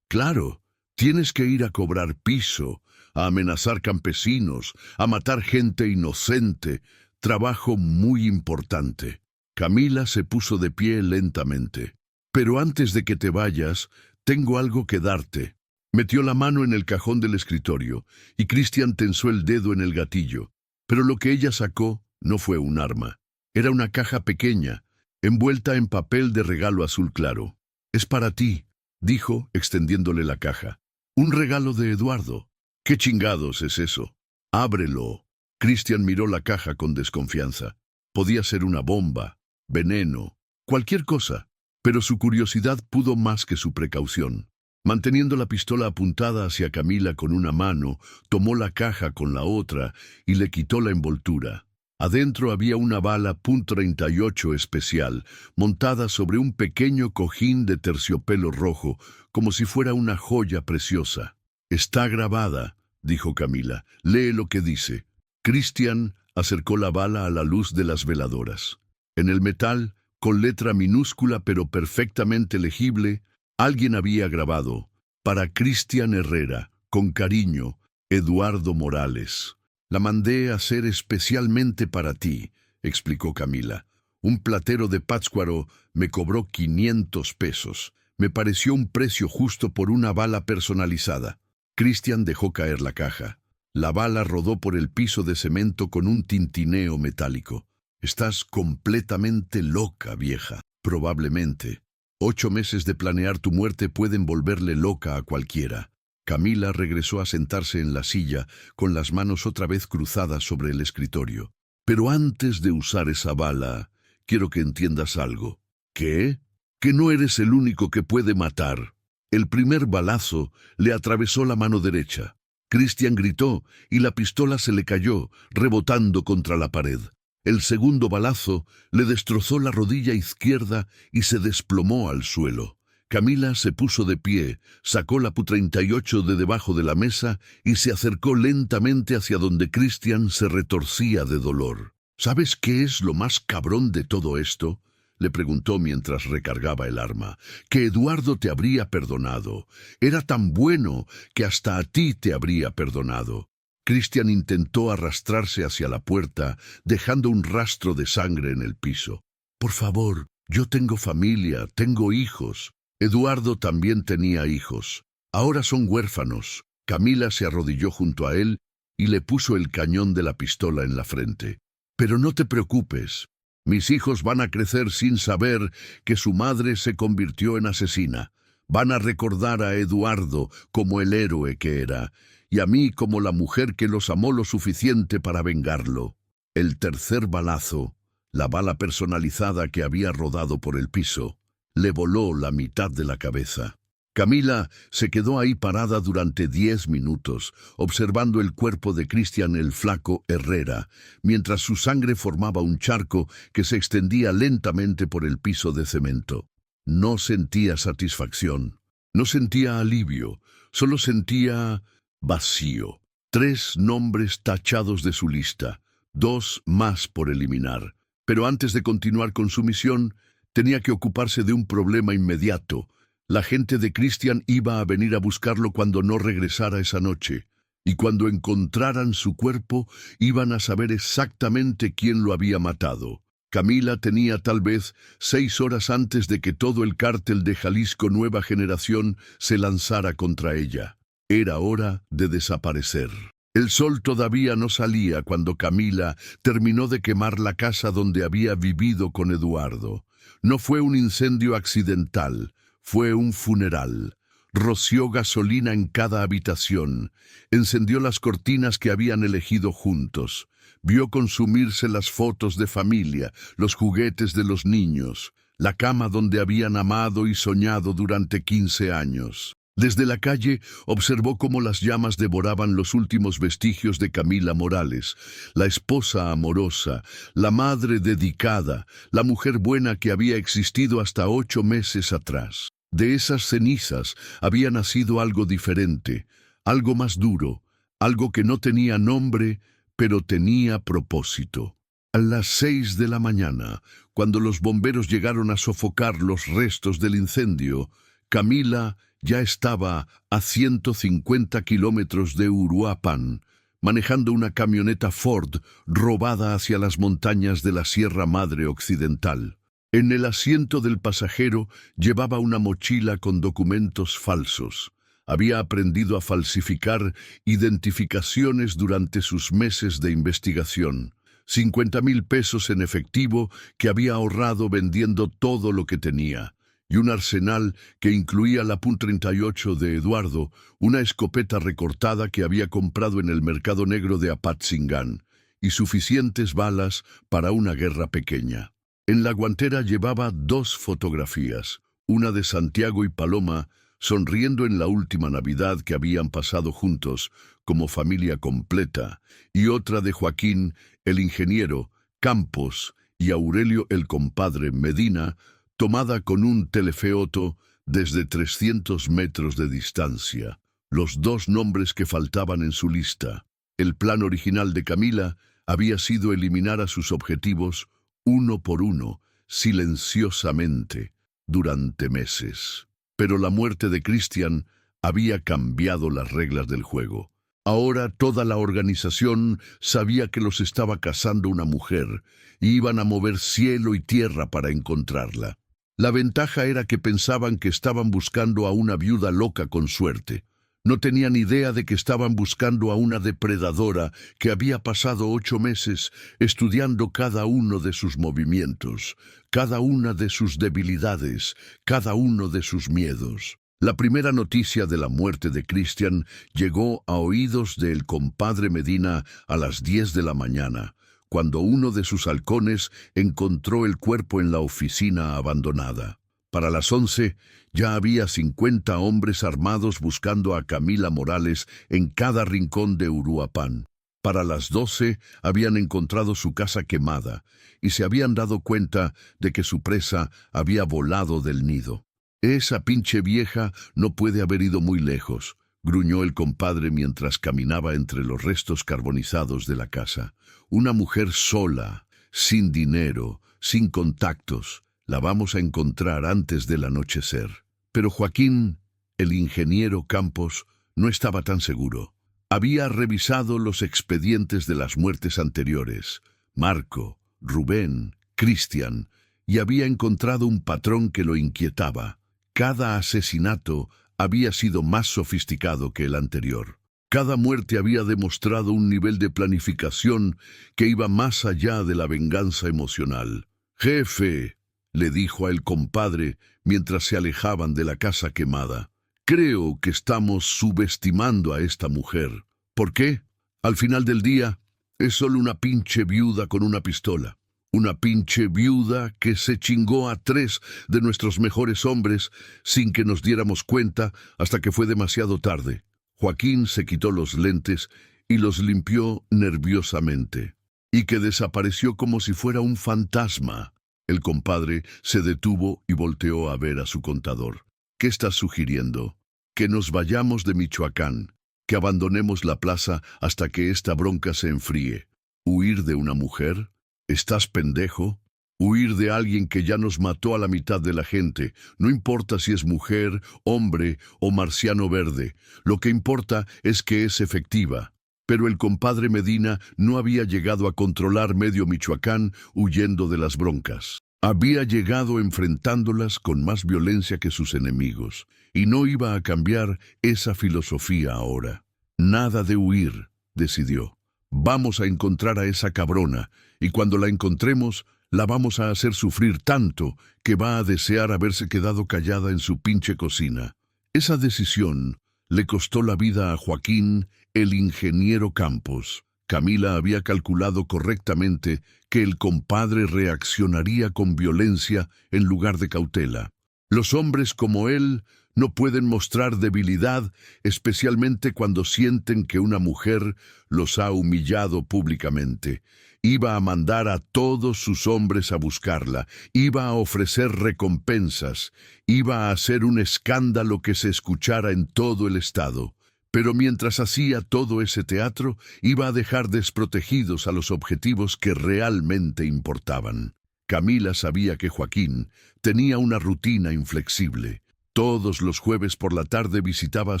Claro, tienes que ir a cobrar piso, a amenazar campesinos, a matar gente inocente. Trabajo muy importante. Camila se puso de pie lentamente. Pero antes de que te vayas, tengo algo que darte. Metió la mano en el cajón del escritorio y Cristian tensó el dedo en el gatillo. Pero lo que ella sacó no fue un arma. Era una caja pequeña, envuelta en papel de regalo azul claro. «Es para ti», dijo, extendiéndole la caja. «Un regalo de Eduardo». «¿Qué chingados es eso?» «Ábrelo». Cristian miró la caja con desconfianza. Podía ser una bomba, veneno, cualquier cosa, pero su curiosidad pudo más que su precaución. Manteniendo la pistola apuntada hacia Camila con una mano, tomó la caja con la otra y le quitó la envoltura. Adentro había una bala .38 especial, montada sobre un pequeño cojín de terciopelo rojo, como si fuera una joya preciosa. «Está grabada», dijo Camila. «Lee lo que dice». Cristian acercó la bala a la luz de las veladoras. En el metal, con letra minúscula pero perfectamente legible, alguien había grabado: «Para Cristian Herrera, con cariño, Eduardo Morales». «La mandé a hacer especialmente para ti», explicó Camila. «Un platero de Pátzcuaro me cobró 500 pesos. Me pareció un precio justo por una bala personalizada». Cristian dejó caer la caja. La bala rodó por el piso de cemento con un tintineo metálico. «Estás completamente loca, vieja. Probablemente. 8 meses de planear tu muerte pueden volverle loca a cualquiera». Camila regresó a sentarse en la silla, con las manos otra vez cruzadas sobre el escritorio. «Pero antes de usar esa bala, quiero que entiendas algo». «¿Qué?» «Que no eres el único que puede matar». El primer balazo le atravesó la mano derecha. Cristian gritó y la pistola se le cayó, rebotando contra la pared. El segundo balazo le destrozó la rodilla izquierda y se desplomó al suelo. Camila se puso de pie, sacó la .38 de debajo de la mesa y se acercó lentamente hacia donde Cristian se retorcía de dolor. ¿Sabes qué es lo más cabrón de todo esto?, le preguntó mientras recargaba el arma. Que Eduardo te habría perdonado. Era tan bueno que hasta a ti te habría perdonado. Cristian intentó arrastrarse hacia la puerta, dejando un rastro de sangre en el piso. Por favor, yo tengo familia, tengo hijos. Eduardo también tenía hijos. Ahora son huérfanos. Camila se arrodilló junto a él y le puso el cañón de la pistola en la frente. Pero no te preocupes. Mis hijos van a crecer sin saber que su madre se convirtió en asesina. Van a recordar a Eduardo como el héroe que era, y a mí como la mujer que los amó lo suficiente para vengarlo. El tercer balazo, la bala personalizada que había rodado por el piso, le voló la mitad de la cabeza. Camila se quedó ahí parada durante 10 minutos, observando el cuerpo de Cristian el Flaco Herrera, mientras su sangre formaba un charco que se extendía lentamente por el piso de cemento. No sentía satisfacción, no sentía alivio, solo sentía vacío. 3 nombres tachados de su lista, 2 más por eliminar. Pero antes de continuar con su misión, tenía que ocuparse de un problema inmediato. La gente de Cristian iba a venir a buscarlo cuando no regresara esa noche, y cuando encontraran su cuerpo, iban a saber exactamente quién lo había matado. Camila tenía tal vez 6 horas antes de que todo el cártel de Jalisco Nueva Generación se lanzara contra ella. Era hora de desaparecer. El sol todavía no salía cuando Camila terminó de quemar la casa donde había vivido con Eduardo. No fue un incendio accidental. Fue un funeral. Roció gasolina en cada habitación. Encendió las cortinas que habían elegido juntos. Vio consumirse las fotos de familia, los juguetes de los niños, la cama donde habían amado y soñado durante 15 años. Desde la calle observó cómo las llamas devoraban los últimos vestigios de Camila Morales, la esposa amorosa, la madre dedicada, la mujer buena que había existido hasta 8 meses atrás. De esas cenizas había nacido algo diferente, algo más duro, algo que no tenía nombre, pero tenía propósito. A las 6 de la mañana, cuando los bomberos llegaron a sofocar los restos del incendio, Camila ya estaba a 150 kilómetros de Uruapan, manejando una camioneta Ford robada hacia las montañas de la Sierra Madre Occidental. En el asiento del pasajero llevaba una mochila con documentos falsos. Había aprendido a falsificar identificaciones durante sus meses de investigación. 50,000 pesos en efectivo que había ahorrado vendiendo todo lo que tenía. Y un arsenal que incluía la .38 de Eduardo, una escopeta recortada que había comprado en el mercado negro de Apatzingán, y suficientes balas para una guerra pequeña. En la guantera llevaba 2 fotografías, una de Santiago y Paloma, sonriendo en la última Navidad que habían pasado juntos, como familia completa, y otra de Joaquín, el ingeniero, Campos, y Aurelio el compadre Medina, tomada con un teléfono desde 300 metros de distancia. Los 2 nombres que faltaban en su lista. El plan original de Camila había sido eliminar a sus objetivos uno por uno, silenciosamente, durante meses. Pero la muerte de Cristian había cambiado las reglas del juego. Ahora toda la organización sabía que los estaba cazando una mujer, y iban a mover cielo y tierra para encontrarla. La ventaja era que pensaban que estaban buscando a una viuda loca con suerte. No tenían idea de que estaban buscando a una depredadora que había pasado 8 meses estudiando cada uno de sus movimientos, cada una de sus debilidades, cada uno de sus miedos. La primera noticia de la muerte de Cristian llegó a oídos del compadre Medina a las 10 de la mañana, cuando uno de sus halcones encontró el cuerpo en la oficina abandonada. Para las 11 ya había 50 hombres armados buscando a Camila Morales en cada rincón de Uruapan. Para las 12 habían encontrado su casa quemada y se habían dado cuenta de que su presa había volado del nido. «Esa pinche vieja no puede haber ido muy lejos», gruñó el compadre mientras caminaba entre los restos carbonizados de la casa. «Una mujer sola, sin dinero, sin contactos. La vamos a encontrar antes del anochecer». Pero Joaquín, el ingeniero Campos, no estaba tan seguro. Había revisado los expedientes de las muertes anteriores, Marco, Rubén, Cristian, y había encontrado un patrón que lo inquietaba. Cada asesinato había sido más sofisticado que el anterior. Cada muerte había demostrado un nivel de planificación que iba más allá de la venganza emocional. «Jefe», le dijo a el compadre mientras se alejaban de la casa quemada, «creo que estamos subestimando a esta mujer». «¿Por qué? Al final del día, es solo una pinche viuda con una pistola. Una pinche viuda que se chingó a 3 de nuestros mejores hombres sin que nos diéramos cuenta hasta que fue demasiado tarde». Joaquín se quitó los lentes y los limpió nerviosamente. «Y que desapareció como si fuera un fantasma». El compadre se detuvo y volteó a ver a su contador. «¿Qué estás sugiriendo? Que nos vayamos de Michoacán, que abandonemos la plaza hasta que esta bronca se enfríe. ¿Huir de una mujer? ¿Estás pendejo? Huir de alguien que ya nos mató a la mitad de la gente. No importa si es mujer, hombre o marciano verde. Lo que importa es que es efectiva». Pero el compadre Medina no había llegado a controlar medio Michoacán huyendo de las broncas. Había llegado enfrentándolas con más violencia que sus enemigos, y no iba a cambiar esa filosofía ahora. «Nada de huir», decidió. «Vamos a encontrar a esa cabrona, y cuando la encontremos, la vamos a hacer sufrir tanto que va a desear haberse quedado callada en su pinche cocina». Esa decisión le costó la vida a Joaquín, el ingeniero Campos. Camila había calculado correctamente que el compadre reaccionaría con violencia en lugar de cautela. Los hombres como él no pueden mostrar debilidad, especialmente cuando sienten que una mujer los ha humillado públicamente. Iba a mandar a todos sus hombres a buscarla, iba a ofrecer recompensas, iba a hacer un escándalo que se escuchara en todo el estado. Pero mientras hacía todo ese teatro, iba a dejar desprotegidos a los objetivos que realmente importaban. Camila sabía que Joaquín tenía una rutina inflexible. Todos los jueves por la tarde visitaba a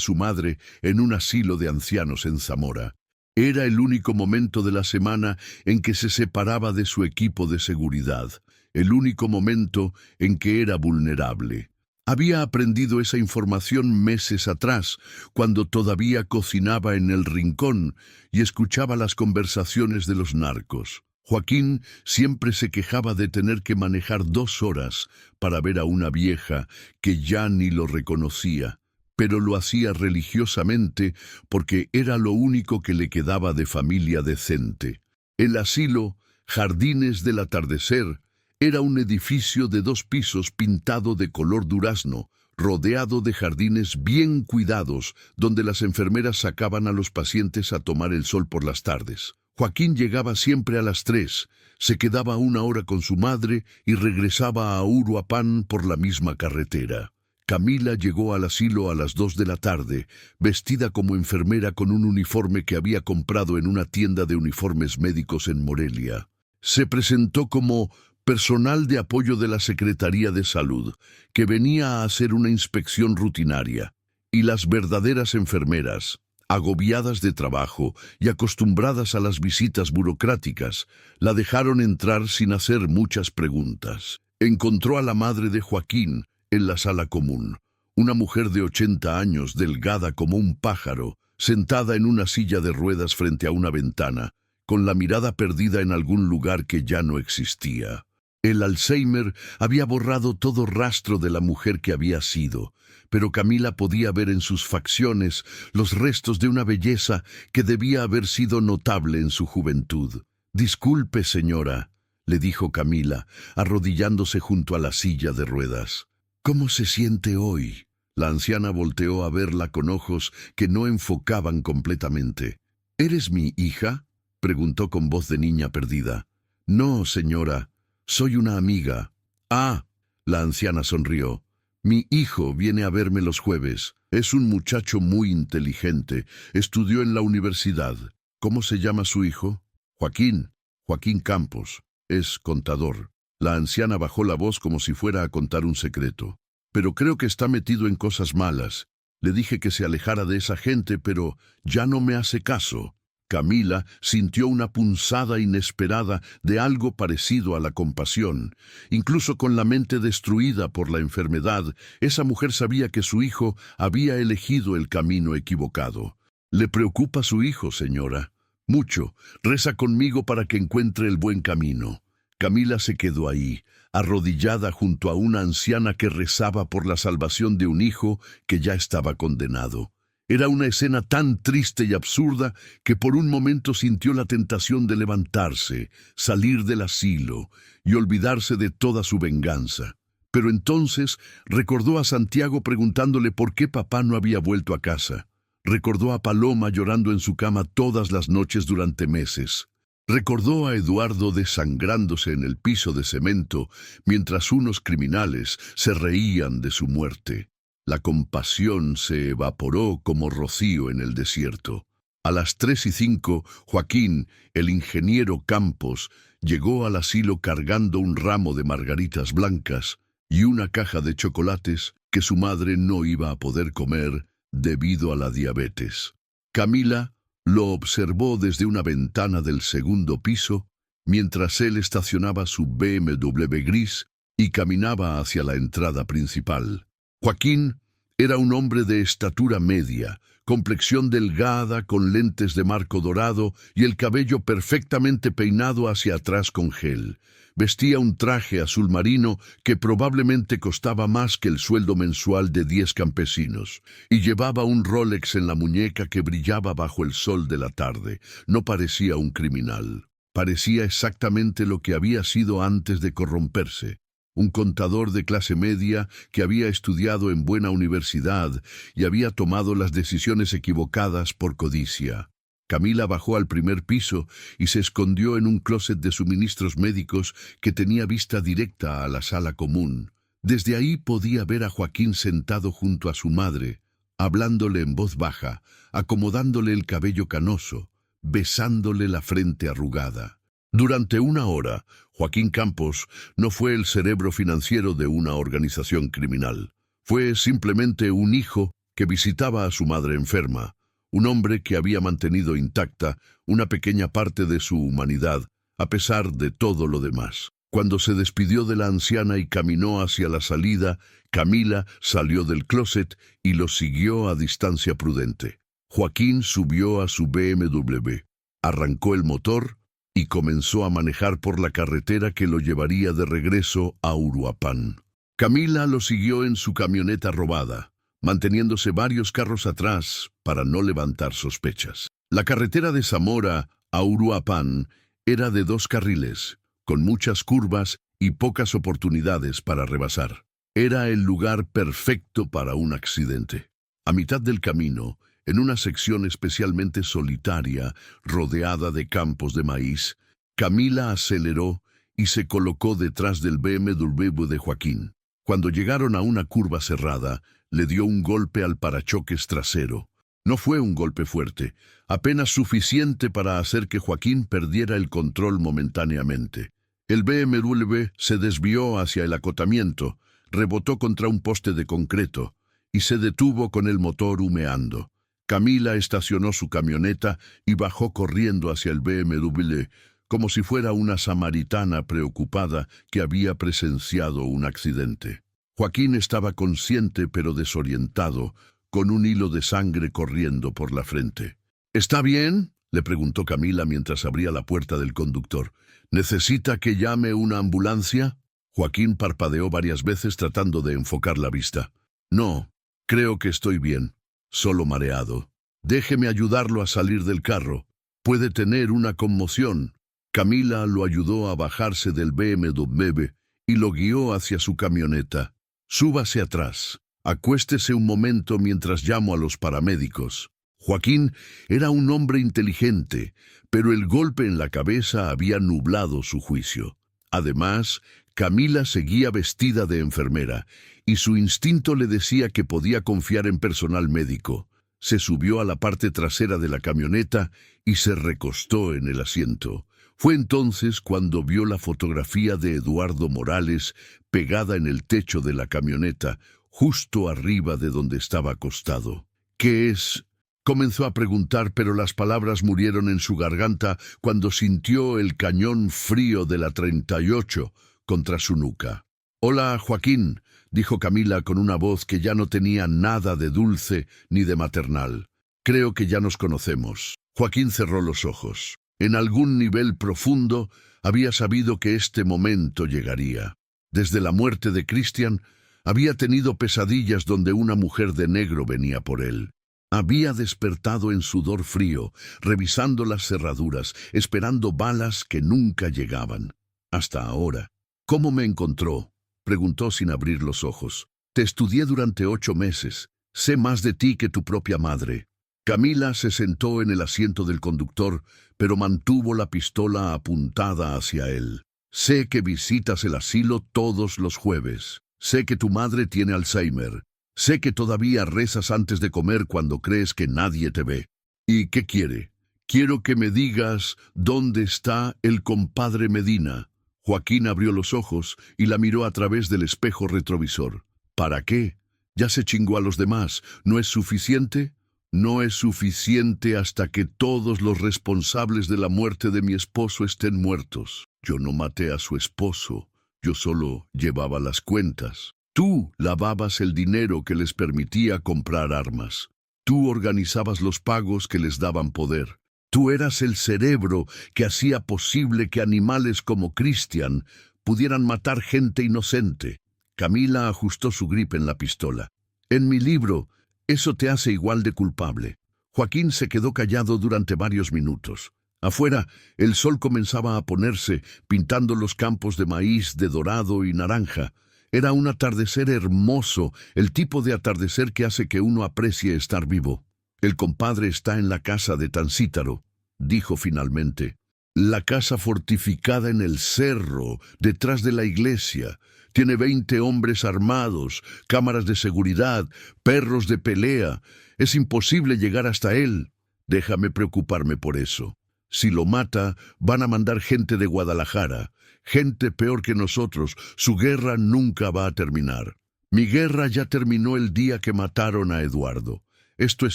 su madre en un asilo de ancianos en Zamora. Era el único momento de la semana en que se separaba de su equipo de seguridad, el único momento en que era vulnerable. Había aprendido esa información meses atrás, cuando todavía cocinaba en el rincón y escuchaba las conversaciones de los narcos. Joaquín siempre se quejaba de tener que manejar 2 horas para ver a una vieja que ya ni lo reconocía, pero lo hacía religiosamente porque era lo único que le quedaba de familia decente. El asilo, Jardines del Atardecer, era un edificio de 2 pisos pintado de color durazno, rodeado de jardines bien cuidados, donde las enfermeras sacaban a los pacientes a tomar el sol por las tardes. Joaquín llegaba siempre a las 3, se quedaba 1 hora con su madre y regresaba a Uruapan por la misma carretera. Camila llegó al asilo a las 2 de la tarde, vestida como enfermera con un uniforme que había comprado en una tienda de uniformes médicos en Morelia. Se presentó como personal de apoyo de la Secretaría de Salud, que venía a hacer una inspección rutinaria, y las verdaderas enfermeras, agobiadas de trabajo y acostumbradas a las visitas burocráticas, la dejaron entrar sin hacer muchas preguntas. Encontró a la madre de Joaquín en la sala común, una mujer de 80 años, delgada como un pájaro, sentada en una silla de ruedas frente a una ventana, con la mirada perdida en algún lugar que ya no existía. El Alzheimer había borrado todo rastro de la mujer que había sido, pero Camila podía ver en sus facciones los restos de una belleza que debía haber sido notable en su juventud. «Disculpe, señora», le dijo Camila, arrodillándose junto a la silla de ruedas. ¿Cómo se siente hoy? La anciana volteó a verla con ojos que no enfocaban completamente. ¿Eres mi hija?, preguntó con voz de niña perdida. No, señora, soy una amiga. Ah, la anciana sonrió. Mi hijo viene a verme los jueves. Es un muchacho muy inteligente. Estudió en la universidad. ¿Cómo se llama su hijo? Joaquín. Joaquín Campos. Es contador. La anciana bajó la voz como si fuera a contar un secreto. Pero creo que está metido en cosas malas. Le dije que se alejara de esa gente, pero ya no me hace caso. Camila sintió una punzada inesperada de algo parecido a la compasión. Incluso con la mente destruida por la enfermedad, esa mujer sabía que su hijo había elegido el camino equivocado. ¿Le preocupa su hijo, señora? Mucho. Reza conmigo para que encuentre el buen camino. Camila se quedó ahí, arrodillada junto a una anciana que rezaba por la salvación de un hijo que ya estaba condenado. Era una escena tan triste y absurda que por un momento sintió la tentación de levantarse, salir del asilo y olvidarse de toda su venganza. Pero entonces recordó a Santiago preguntándole por qué papá no había vuelto a casa. Recordó a Paloma llorando en su cama todas las noches durante meses. Recordó a Eduardo desangrándose en el piso de cemento mientras unos criminales se reían de su muerte. La compasión se evaporó como rocío en el desierto. A las 3:05, Joaquín, el ingeniero Campos, llegó al asilo cargando un ramo de margaritas blancas y una caja de chocolates que su madre no iba a poder comer debido a la diabetes. Camila lo observó desde una ventana del segundo piso mientras él estacionaba su BMW gris y caminaba hacia la entrada principal. Joaquín era un hombre de estatura media, complexión delgada con lentes de marco dorado y el cabello perfectamente peinado hacia atrás con gel. Vestía un traje azul marino que probablemente costaba más que el sueldo mensual de 10 campesinos, y llevaba un Rolex en la muñeca que brillaba bajo el sol de la tarde. No parecía un criminal. Parecía exactamente lo que había sido antes de corromperse. Un contador de clase media que había estudiado en buena universidad y había tomado las decisiones equivocadas por codicia. Camila bajó al primer piso y se escondió en un closet de suministros médicos que tenía vista directa a la sala común. Desde ahí podía ver a Joaquín sentado junto a su madre, hablándole en voz baja, acomodándole el cabello canoso, besándole la frente arrugada. Durante una hora, Joaquín Campos no fue el cerebro financiero de una organización criminal. Fue simplemente un hijo que visitaba a su madre enferma, un hombre que había mantenido intacta una pequeña parte de su humanidad, a pesar de todo lo demás. Cuando se despidió de la anciana y caminó hacia la salida, Camila salió del closet y lo siguió a distancia prudente. Joaquín subió a su BMW, arrancó el motor y comenzó a manejar por la carretera que lo llevaría de regreso a Uruapan. Camila lo siguió en su camioneta robada, manteniéndose varios carros atrás para no levantar sospechas. La carretera de Zamora a Uruapan era de 2 carriles, con muchas curvas y pocas oportunidades para rebasar. Era el lugar perfecto para un accidente. A mitad del camino, en una sección especialmente solitaria, rodeada de campos de maíz, Camila aceleró y se colocó detrás del BMW de Joaquín. Cuando llegaron a una curva cerrada, le dio un golpe al parachoques trasero. No fue un golpe fuerte, apenas suficiente para hacer que Joaquín perdiera el control momentáneamente. El BMW se desvió hacia el acotamiento, rebotó contra un poste de concreto y se detuvo con el motor humeando. Camila estacionó su camioneta y bajó corriendo hacia el BMW, como si fuera una samaritana preocupada que había presenciado un accidente. Joaquín estaba consciente pero desorientado, con un hilo de sangre corriendo por la frente. ¿Está bien?, le preguntó Camila mientras abría la puerta del conductor. ¿Necesita que llame una ambulancia? Joaquín parpadeó varias veces tratando de enfocar la vista. No, creo que estoy bien. Solo mareado. Déjeme ayudarlo a salir del carro. Puede tener una conmoción. Camila lo ayudó a bajarse del BMW y lo guió hacia su camioneta. Súbase atrás. Acuéstese un momento mientras llamo a los paramédicos. Joaquín era un hombre inteligente, pero el golpe en la cabeza había nublado su juicio. Además, Camila seguía vestida de enfermera, y su instinto le decía que podía confiar en personal médico. Se subió a la parte trasera de la camioneta y se recostó en el asiento. Fue entonces cuando vio la fotografía de Eduardo Morales pegada en el techo de la camioneta, justo arriba de donde estaba acostado. ¿Qué es? Comenzó a preguntar, pero las palabras murieron en su garganta cuando sintió el cañón frío de la 38 contra su nuca. «Hola, Joaquín», dijo Camila con una voz que ya no tenía nada de dulce ni de maternal. «Creo que ya nos conocemos». Joaquín cerró los ojos. En algún nivel profundo había sabido que este momento llegaría. Desde la muerte de Cristian, había tenido pesadillas donde una mujer de negro venía por él. Había despertado en sudor frío, revisando las cerraduras, esperando balas que nunca llegaban. Hasta ahora. «¿Cómo me encontró?», preguntó sin abrir los ojos. «Te estudié durante 8 meses. Sé más de ti que tu propia madre». Camila se sentó en el asiento del conductor, pero mantuvo la pistola apuntada hacia él. «Sé que visitas el asilo todos los jueves. Sé que tu madre tiene Alzheimer. Sé que todavía rezas antes de comer cuando crees que nadie te ve. ¿Y qué quiere? Quiero que me digas dónde está el compadre Medina». Joaquín abrió los ojos y la miró a través del espejo retrovisor. «¿Para qué? Ya se chingó a los demás. ¿No es suficiente?» «No es suficiente hasta que todos los responsables de la muerte de mi esposo estén muertos. Yo no maté a su esposo. Yo solo llevaba las cuentas. Tú lavabas el dinero que les permitía comprar armas. Tú organizabas los pagos que les daban poder. Tú eras el cerebro que hacía posible que animales como Cristian pudieran matar gente inocente». Camila ajustó su grip en la pistola. «En mi libro, eso te hace igual de culpable». Joaquín se quedó callado durante varios minutos. Afuera, el sol comenzaba a ponerse, pintando los campos de maíz de dorado y naranja. Era un atardecer hermoso, el tipo de atardecer que hace que uno aprecie estar vivo. «El compadre está en la casa de Tancítaro», dijo finalmente. «La casa fortificada en el cerro, detrás de la iglesia. Tiene 20 hombres armados, cámaras de seguridad, perros de pelea. Es imposible llegar hasta él. Déjame preocuparme por eso. Si lo mata, van a mandar gente de Guadalajara. Gente peor que nosotros. Su guerra nunca va a terminar. Mi guerra ya terminó el día que mataron a Eduardo. Esto es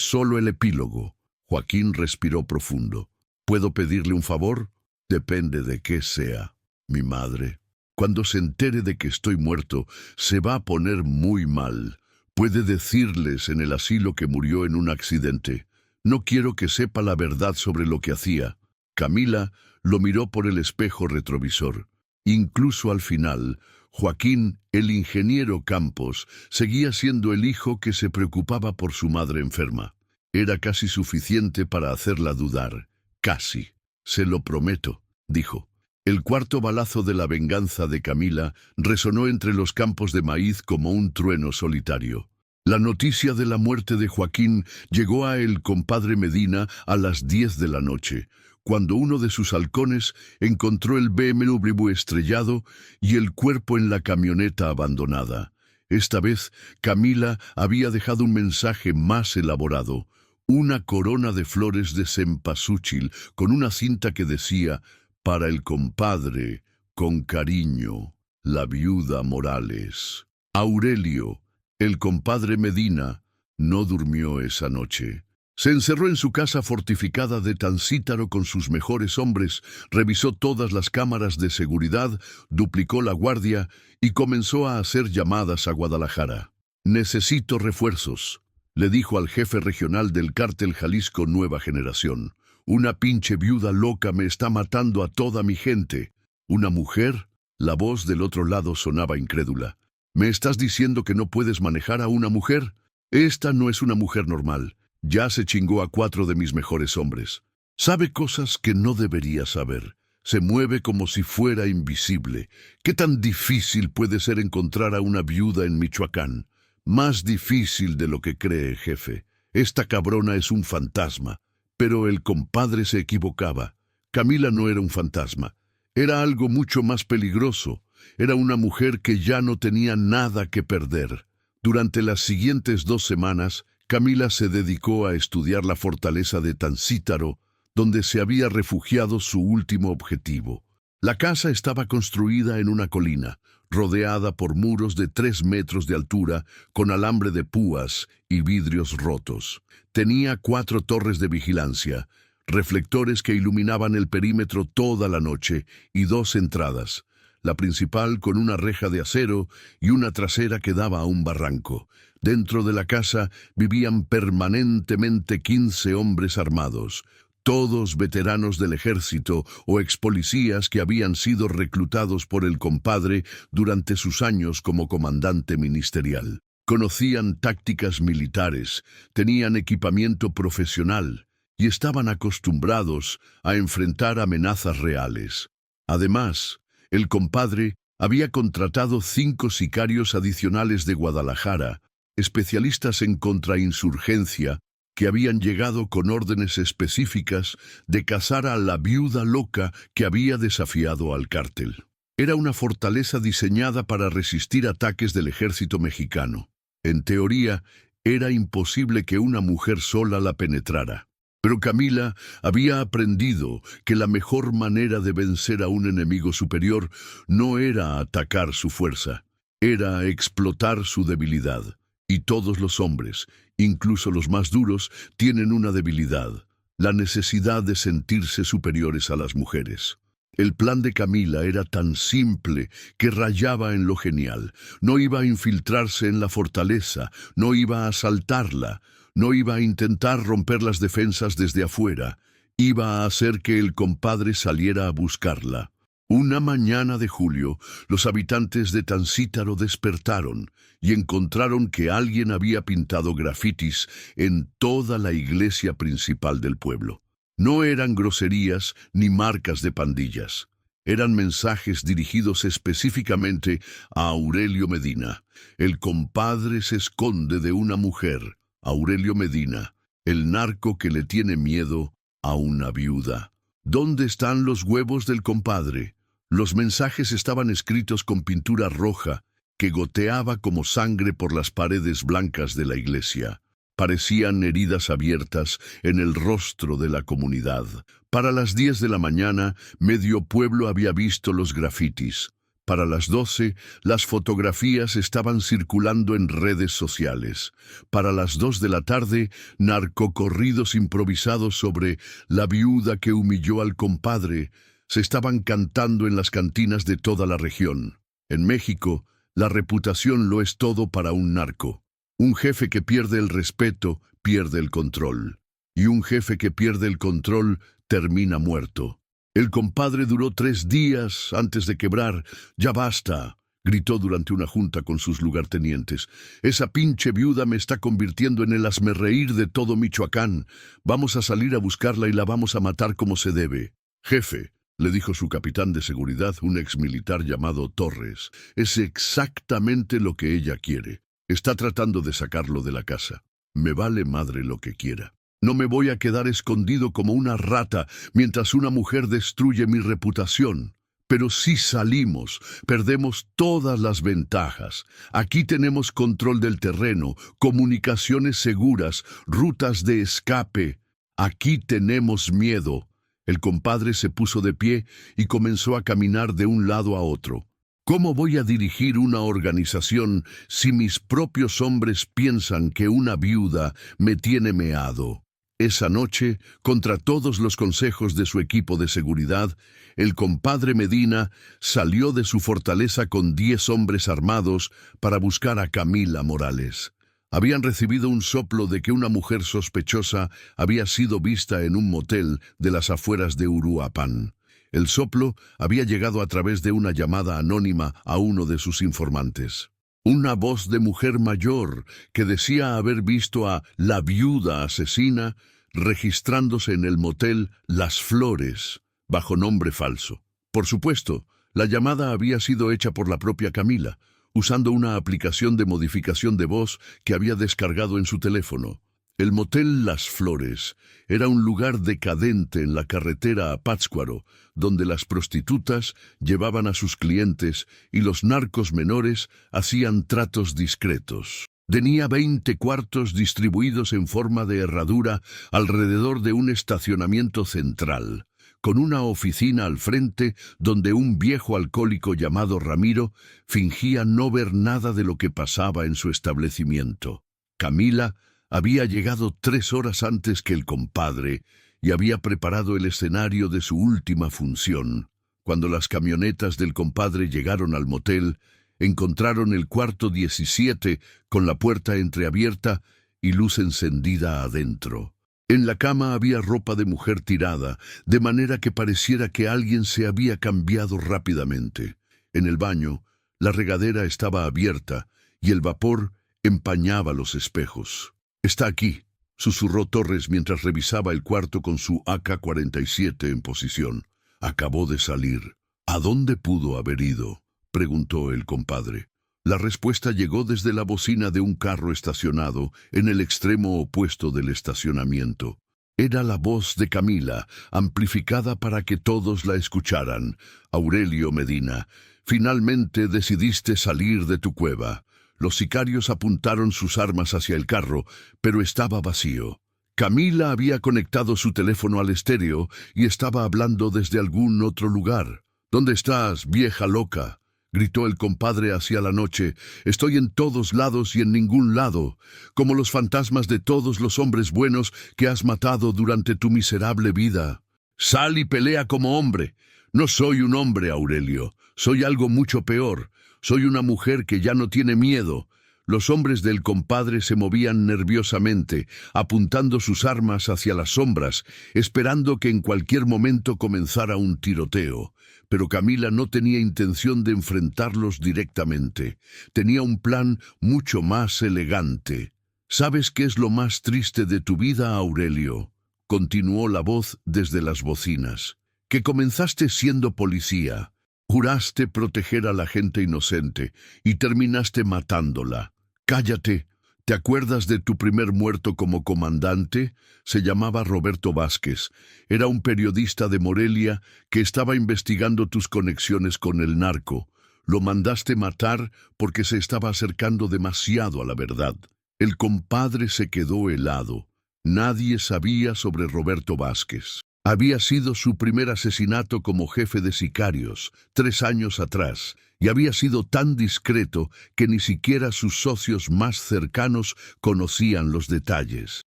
solo el epílogo». Joaquín respiró profundo. «¿Puedo pedirle un favor?» «Depende de qué sea, mi madre. Cuando se entere de que estoy muerto, se va a poner muy mal. Puede decirles en el asilo que murió en un accidente. No quiero que sepa la verdad sobre lo que hacía». Camila lo miró por el espejo retrovisor. Incluso al final, Joaquín, el ingeniero Campos, seguía siendo el hijo que se preocupaba por su madre enferma. Era casi suficiente para hacerla dudar. «Casi. Se lo prometo», dijo. El cuarto balazo de la venganza de Camila resonó entre los campos de maíz como un trueno solitario. La noticia de la muerte de Joaquín llegó a el compadre Medina a las 10 de la noche, cuando uno de sus halcones encontró el BMW estrellado y el cuerpo en la camioneta abandonada. Esta vez, Camila había dejado un mensaje más elaborado, una corona de flores de cempasúchil con una cinta que decía: «Para el compadre, con cariño, la viuda Morales». Aurelio, el compadre Medina, no durmió esa noche. Se encerró en su casa fortificada de Tancítaro con sus mejores hombres, revisó todas las cámaras de seguridad, duplicó la guardia y comenzó a hacer llamadas a Guadalajara. «Necesito refuerzos», le dijo al jefe regional del cártel Jalisco Nueva Generación. «Una pinche viuda loca me está matando a toda mi gente». «¿Una mujer?». La voz del otro lado sonaba incrédula. «¿Me estás diciendo que no puedes manejar a una mujer? Esta no es una mujer normal. Ya se chingó a 4 de mis mejores hombres. Sabe cosas que no debería saber. Se mueve como si fuera invisible. ¿Qué tan difícil puede ser encontrar a una viuda en Michoacán? Más difícil de lo que cree, jefe. Esta cabrona es un fantasma. Pero el compadre se equivocaba. Camila no era un fantasma. Era algo mucho más peligroso. Era una mujer que ya no tenía nada que perder. Durante las siguientes 2 semanas, Camila se dedicó a estudiar la fortaleza de Tancítaro, donde se había refugiado su último objetivo. La casa estaba construida en una colina, rodeada por muros de 3 metros de altura, con alambre de púas y vidrios rotos. Tenía 4 torres de vigilancia, reflectores que iluminaban el perímetro toda la noche, y 2 entradas, la principal con una reja de acero y una trasera que daba a un barranco. Dentro de la casa vivían permanentemente 15 hombres armados, todos veteranos del ejército o expolicías que habían sido reclutados por el compadre durante sus años como comandante ministerial. Conocían tácticas militares, tenían equipamiento profesional y estaban acostumbrados a enfrentar amenazas reales. Además, el compadre había contratado 5 sicarios adicionales de Guadalajara, especialistas en contrainsurgencia, que habían llegado con órdenes específicas de cazar a la viuda loca que había desafiado al cártel. Era una fortaleza diseñada para resistir ataques del ejército mexicano. En teoría, era imposible que una mujer sola la penetrara. Pero Camila había aprendido que la mejor manera de vencer a un enemigo superior no era atacar su fuerza, era explotar su debilidad. Y todos los hombres, incluso los más duros, tienen una debilidad: la necesidad de sentirse superiores a las mujeres. El plan de Camila era tan simple que rayaba en lo genial. No iba a infiltrarse en la fortaleza, no iba a asaltarla, no iba a intentar romper las defensas desde afuera. Iba a hacer que el compadre saliera a buscarla. Una mañana de julio, los habitantes de Tancítaro despertaron y encontraron que alguien había pintado grafitis en toda la iglesia principal del pueblo. No eran groserías ni marcas de pandillas. Eran mensajes dirigidos específicamente a Aurelio Medina. El compadre se esconde de una mujer, Aurelio Medina, el narco que le tiene miedo a una viuda. ¿Dónde están los huevos del compadre? Los mensajes estaban escritos con pintura roja que goteaba como sangre por las paredes blancas de la iglesia. Parecían heridas abiertas en el rostro de la comunidad. Para las 10 de la mañana, medio pueblo había visto los grafitis. Para las 12, las fotografías estaban circulando en redes sociales. Para las 2 de la tarde, narcocorridos improvisados sobre la viuda que humilló al compadre se estaban cantando en las cantinas de toda la región. En México, la reputación lo es todo para un narco. Un jefe que pierde el respeto, pierde el control. Y un jefe que pierde el control, termina muerto. El compadre duró 3 días antes de quebrar. «Ya basta», gritó durante una junta con sus lugartenientes. «Esa pinche viuda me está convirtiendo en el hazmerreír de todo Michoacán. Vamos a salir a buscarla y la vamos a matar como se debe». «Jefe», le dijo su capitán de seguridad, un exmilitar llamado Torres, «es exactamente lo que ella quiere. Está tratando de sacarlo de la casa. Me vale madre lo que quiera. No me voy a quedar escondido como una rata mientras una mujer destruye mi reputación. Pero si salimos, perdemos todas las ventajas. Aquí tenemos control del terreno, comunicaciones seguras, rutas de escape. Aquí tenemos miedo». El compadre se puso de pie y comenzó a caminar de un lado a otro. «¿Cómo voy a dirigir una organización si mis propios hombres piensan que una viuda me tiene meado?» Esa noche, contra todos los consejos de su equipo de seguridad, el compadre Medina salió de su fortaleza con 10 hombres armados para buscar a Camila Morales. Habían recibido un soplo de que una mujer sospechosa había sido vista en un motel de las afueras de Uruapan. El soplo había llegado a través de una llamada anónima a uno de sus informantes. Una voz de mujer mayor que decía haber visto a la viuda asesina registrándose en el motel Las Flores, bajo nombre falso. Por supuesto, la llamada había sido hecha por la propia Camila, usando una aplicación de modificación de voz que había descargado en su teléfono. El motel Las Flores era un lugar decadente en la carretera a Pátzcuaro, donde las prostitutas llevaban a sus clientes y los narcos menores hacían tratos discretos. Tenía 20 cuartos distribuidos en forma de herradura alrededor de un estacionamiento central, con una oficina al frente donde un viejo alcohólico llamado Ramiro fingía no ver nada de lo que pasaba en su establecimiento. Camila había llegado 3 horas antes que el compadre y había preparado el escenario de su última función. Cuando las camionetas del compadre llegaron al motel, encontraron el cuarto 17 con la puerta entreabierta y luz encendida adentro. En la cama había ropa de mujer tirada, de manera que pareciera que alguien se había cambiado rápidamente. En el baño, la regadera estaba abierta y el vapor empañaba los espejos. «Está aquí», susurró Torres mientras revisaba el cuarto con su AK-47 en posición. Acabó de salir. «¿A dónde pudo haber ido?», preguntó el compadre. La respuesta llegó desde la bocina de un carro estacionado en el extremo opuesto del estacionamiento. Era la voz de Camila, amplificada para que todos la escucharan. «Aurelio Medina, finalmente decidiste salir de tu cueva». Los sicarios apuntaron sus armas hacia el carro, pero estaba vacío. Camila había conectado su teléfono al estéreo y estaba hablando desde algún otro lugar. «¿Dónde estás, vieja loca?», gritó el compadre hacia la noche. «Estoy en todos lados y en ningún lado, como los fantasmas de todos los hombres buenos que has matado durante tu miserable vida. Sal y pelea como hombre». «No soy un hombre, Aurelio. Soy algo mucho peor. Soy una mujer que ya no tiene miedo». Los hombres del compadre se movían nerviosamente, apuntando sus armas hacia las sombras, esperando que en cualquier momento comenzara un tiroteo. Pero Camila no tenía intención de enfrentarlos directamente. Tenía un plan mucho más elegante. «¿Sabes qué es lo más triste de tu vida, Aurelio?», continuó la voz desde las bocinas. «Que comenzaste siendo policía. Juraste proteger a la gente inocente y terminaste matándola. Cállate. ¿Te acuerdas de tu primer muerto como comandante? Se llamaba Roberto Vázquez. Era un periodista de Morelia que estaba investigando tus conexiones con el narco. Lo mandaste matar porque se estaba acercando demasiado a la verdad». El compadre se quedó helado. Nadie sabía sobre Roberto Vázquez. Había sido su primer asesinato como jefe de sicarios, 3 años atrás, y había sido tan discreto que ni siquiera sus socios más cercanos conocían los detalles.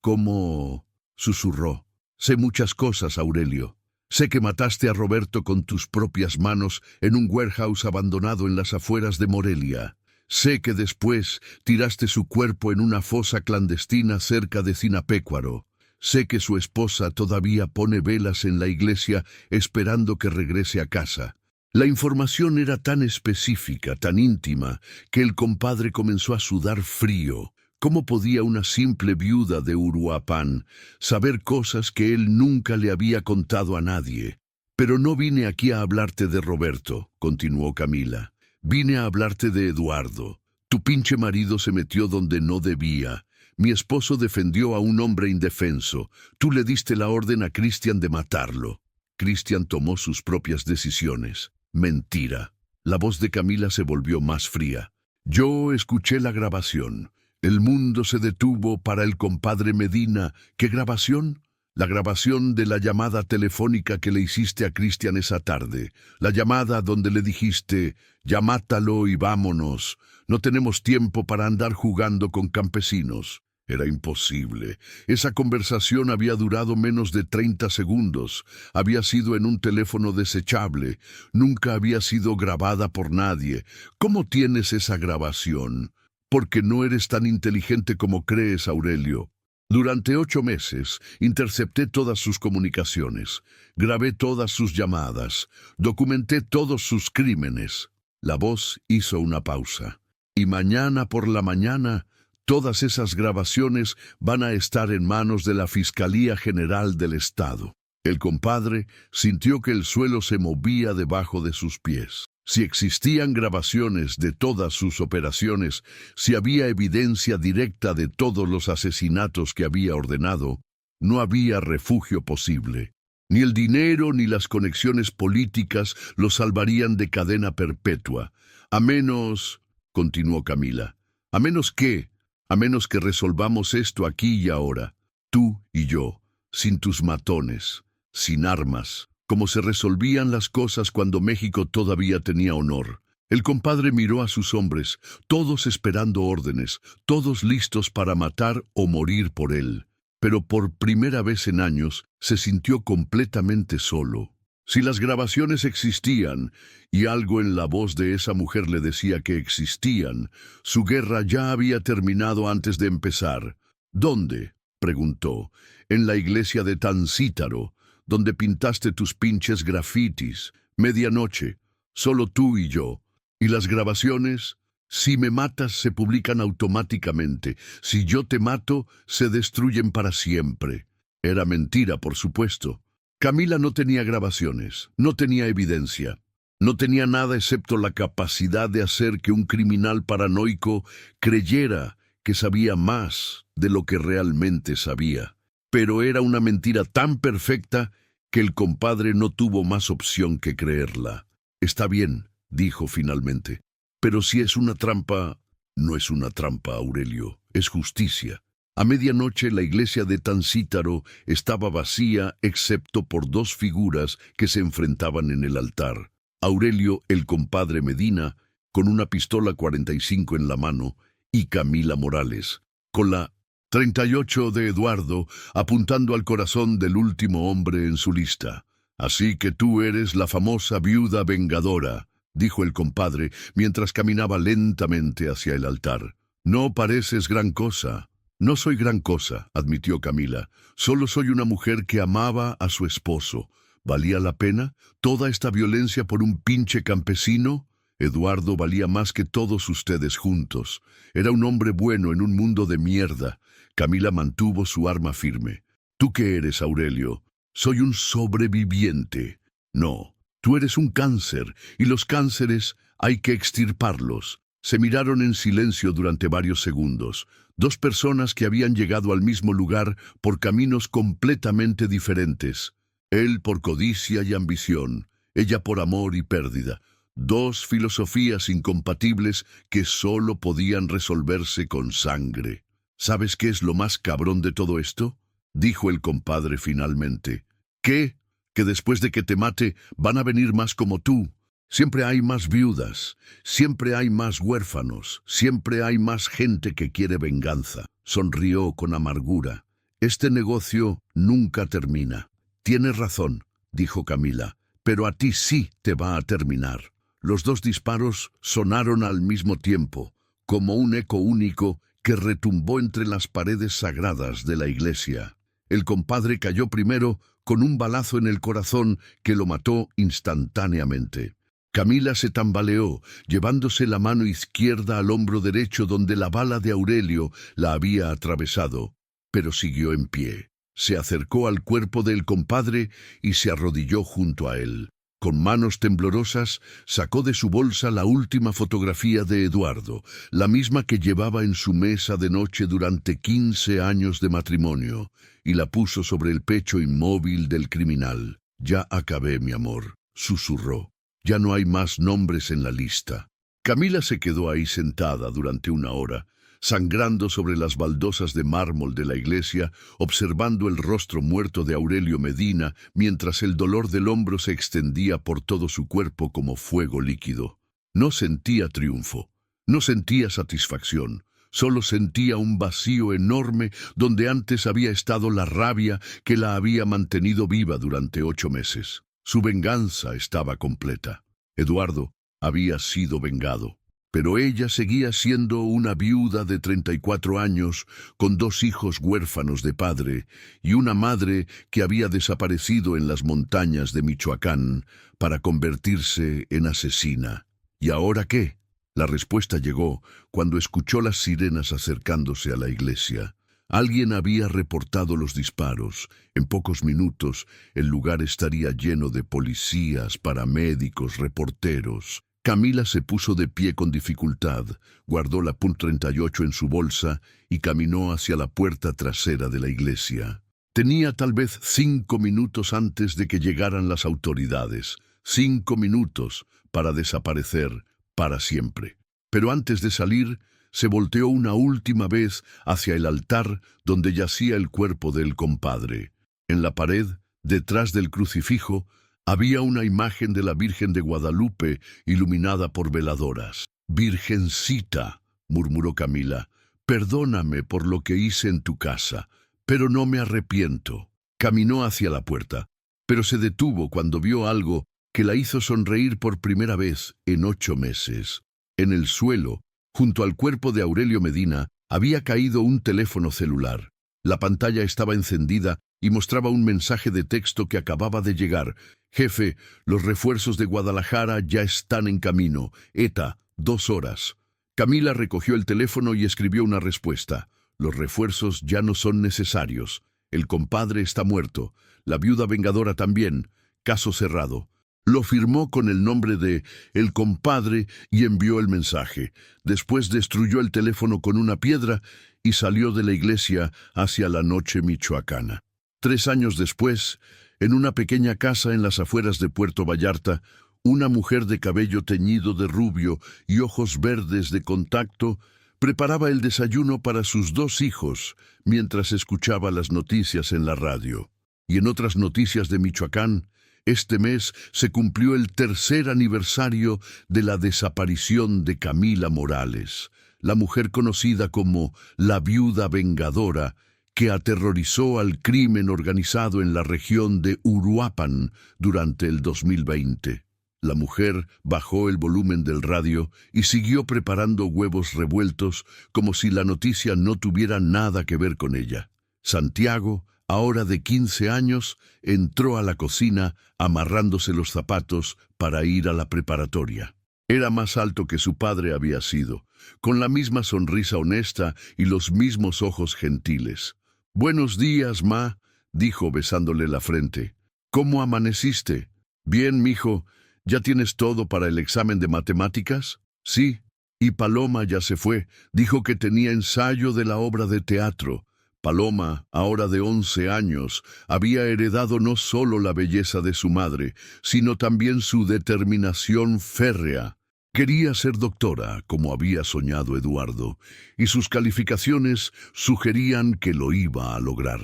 «¿Cómo?», susurró. «Sé muchas cosas, Aurelio. Sé que mataste a Roberto con tus propias manos en un warehouse abandonado en las afueras de Morelia. Sé que después tiraste su cuerpo en una fosa clandestina cerca de Sinapecuaro. Sé que su esposa todavía pone velas en la iglesia esperando que regrese a casa». La información era tan específica, tan íntima, que el compadre comenzó a sudar frío. ¿Cómo podía una simple viuda de Uruapan saber cosas que él nunca le había contado a nadie? «Pero no vine aquí a hablarte de Roberto», continuó Camila. «Vine a hablarte de Eduardo. Tu pinche marido se metió donde no debía. Mi esposo defendió a un hombre indefenso. Tú le diste la orden a Cristian de matarlo. Cristian tomó sus propias decisiones». «Mentira». La voz de Camila se volvió más fría. «Yo escuché la grabación. El mundo se detuvo para el compadre Medina». «¿Qué grabación?». «La grabación de la llamada telefónica que le hiciste a Cristian esa tarde. La llamada donde le dijiste, ya mátalo y vámonos. No tenemos tiempo para andar jugando con campesinos». Era imposible. Esa conversación había durado menos de 30 segundos. Había sido en un teléfono desechable. Nunca había sido grabada por nadie. «¿Cómo tienes esa grabación?». «Porque no eres tan inteligente como crees, Aurelio. Durante 8 meses intercepté todas sus comunicaciones. Grabé todas sus llamadas. Documenté todos sus crímenes». La voz hizo una pausa. «Y mañana por la mañana todas esas grabaciones van a estar en manos de la Fiscalía General del Estado». El compadre sintió que el suelo se movía debajo de sus pies. Si existían grabaciones de todas sus operaciones, si había evidencia directa de todos los asesinatos que había ordenado, no había refugio posible. Ni el dinero ni las conexiones políticas lo salvarían de cadena perpetua. A menos, continuó Camila, a menos que resolvamos esto aquí y ahora, tú y yo, sin tus matones, sin armas, como se resolvían las cosas cuando México todavía tenía honor. El compadre miró a sus hombres, todos esperando órdenes, todos listos para matar o morir por él. Pero por primera vez en años se sintió completamente solo. Si las grabaciones existían, y algo en la voz de esa mujer le decía que existían, su guerra ya había terminado antes de empezar. ¿Dónde?, preguntó. En la iglesia de Tancítaro, donde pintaste tus pinches grafitis. Medianoche, solo tú y yo. ¿Y las grabaciones? Si me matas, se publican automáticamente. Si yo te mato, se destruyen para siempre. Era mentira, por supuesto. Camila no tenía grabaciones, no tenía evidencia. No tenía nada excepto la capacidad de hacer que un criminal paranoico creyera que sabía más de lo que realmente sabía. Pero era una mentira tan perfecta que el compadre no tuvo más opción que creerla. Está bien, dijo finalmente. Pero si es una trampa, no es una trampa, Aurelio, es justicia. A medianoche la iglesia de Tancítaro estaba vacía excepto por dos figuras que se enfrentaban en el altar. Aurelio, el compadre Medina, con una pistola 45 en la mano, y Camila Morales, con la 38 de Eduardo, apuntando al corazón del último hombre en su lista. Así que tú eres la famosa viuda vengadora, dijo el compadre mientras caminaba lentamente hacia el altar. No pareces gran cosa. No soy gran cosa, admitió Camila. Solo soy una mujer que amaba a su esposo. ¿Valía la pena toda esta violencia por un pinche campesino? Eduardo valía más que todos ustedes juntos. Era un hombre bueno en un mundo de mierda. Camila mantuvo su arma firme. ¿Tú qué eres, Aurelio? Soy un sobreviviente. No, tú eres un cáncer, y los cánceres hay que extirparlos. Se miraron en silencio durante varios segundos. Dos personas que habían llegado al mismo lugar por caminos completamente diferentes. Él por codicia y ambición, ella por amor y pérdida. Dos filosofías incompatibles que solo podían resolverse con sangre. ¿Sabes qué es lo más cabrón de todo esto?, dijo el compadre finalmente. ¿Qué? Que después de que te mate van a venir más como tú. Siempre hay más viudas, siempre hay más huérfanos, siempre hay más gente que quiere venganza. Sonrió con amargura. Este negocio nunca termina. Tienes razón, dijo Camila, pero a ti sí te va a terminar. Los dos disparos sonaron al mismo tiempo, como un eco único que retumbó entre las paredes sagradas de la iglesia. El compadre cayó primero con un balazo en el corazón que lo mató instantáneamente. Camila se tambaleó, llevándose la mano izquierda al hombro derecho donde la bala de Aurelio la había atravesado, pero siguió en pie. Se acercó al cuerpo del compadre y se arrodilló junto a él. Con manos temblorosas, sacó de su bolsa la última fotografía de Eduardo, la misma que llevaba en su mesa de noche durante 15 años de matrimonio, y la puso sobre el pecho inmóvil del criminal. «Ya acabé, mi amor», susurró. «Ya no hay más nombres en la lista». Camila se quedó ahí sentada durante una hora, sangrando sobre las baldosas de mármol de la iglesia, observando el rostro muerto de Aurelio Medina, mientras el dolor del hombro se extendía por todo su cuerpo como fuego líquido. No sentía triunfo, no sentía satisfacción, solo sentía un vacío enorme donde antes había estado la rabia que la había mantenido viva durante 8 meses. Su venganza estaba completa. Eduardo había sido vengado. Pero ella seguía siendo una viuda de 34 años, con 2 hijos huérfanos de padre y una madre que había desaparecido en las montañas de Michoacán para convertirse en asesina. ¿Y ahora qué? La respuesta llegó cuando escuchó las sirenas acercándose a la iglesia. Alguien había reportado los disparos. En pocos minutos, el lugar estaría lleno de policías, paramédicos, reporteros. Camila se puso de pie con dificultad, guardó la .38 en su bolsa y caminó hacia la puerta trasera de la iglesia. Tenía tal vez 5 minutos antes de que llegaran las autoridades. 5 minutos para desaparecer para siempre. Pero antes de salir, se volteó una última vez hacia el altar donde yacía el cuerpo del compadre. En la pared, detrás del crucifijo, había una imagen de la Virgen de Guadalupe iluminada por veladoras. «Virgencita», murmuró Camila, «perdóname por lo que hice en tu casa, pero no me arrepiento». Caminó hacia la puerta, pero se detuvo cuando vio algo que la hizo sonreír por primera vez en 8 meses. En el suelo, junto al cuerpo de Aurelio Medina, había caído un teléfono celular. La pantalla estaba encendida y mostraba un mensaje de texto que acababa de llegar. «Jefe, los refuerzos de Guadalajara ya están en camino. ETA, 2 horas». Camila recogió el teléfono y escribió una respuesta. «Los refuerzos ya no son necesarios. El compadre está muerto. La viuda vengadora también. Caso cerrado». Lo firmó con el nombre de El Compadre y envió el mensaje. Después destruyó el teléfono con una piedra y salió de la iglesia hacia la noche michoacana. 3 años después, en una pequeña casa en las afueras de Puerto Vallarta, una mujer de cabello teñido de rubio y ojos verdes de contacto preparaba el desayuno para sus 2 hijos mientras escuchaba las noticias en la radio. Y en otras noticias de Michoacán, este mes se cumplió el 3er aniversario de la desaparición de Camila Morales, la mujer conocida como la viuda vengadora, que aterrorizó al crimen organizado en la región de Uruapan durante el 2020. La mujer bajó el volumen del radio y siguió preparando huevos revueltos como si la noticia no tuviera nada que ver con ella. Santiago, ahora de 15 años, entró a la cocina amarrándose los zapatos para ir a la preparatoria. Era más alto que su padre había sido, con la misma sonrisa honesta y los mismos ojos gentiles. «Buenos días, ma», dijo besándole la frente. «¿Cómo amaneciste?» «Bien, mijo. ¿Ya tienes todo para el examen de matemáticas?» «Sí. Y Paloma ya se fue. Dijo que tenía ensayo de la obra de teatro». Paloma, ahora de 11 años, había heredado no solo la belleza de su madre, sino también su determinación férrea. Quería ser doctora, como había soñado Eduardo, y sus calificaciones sugerían que lo iba a lograr.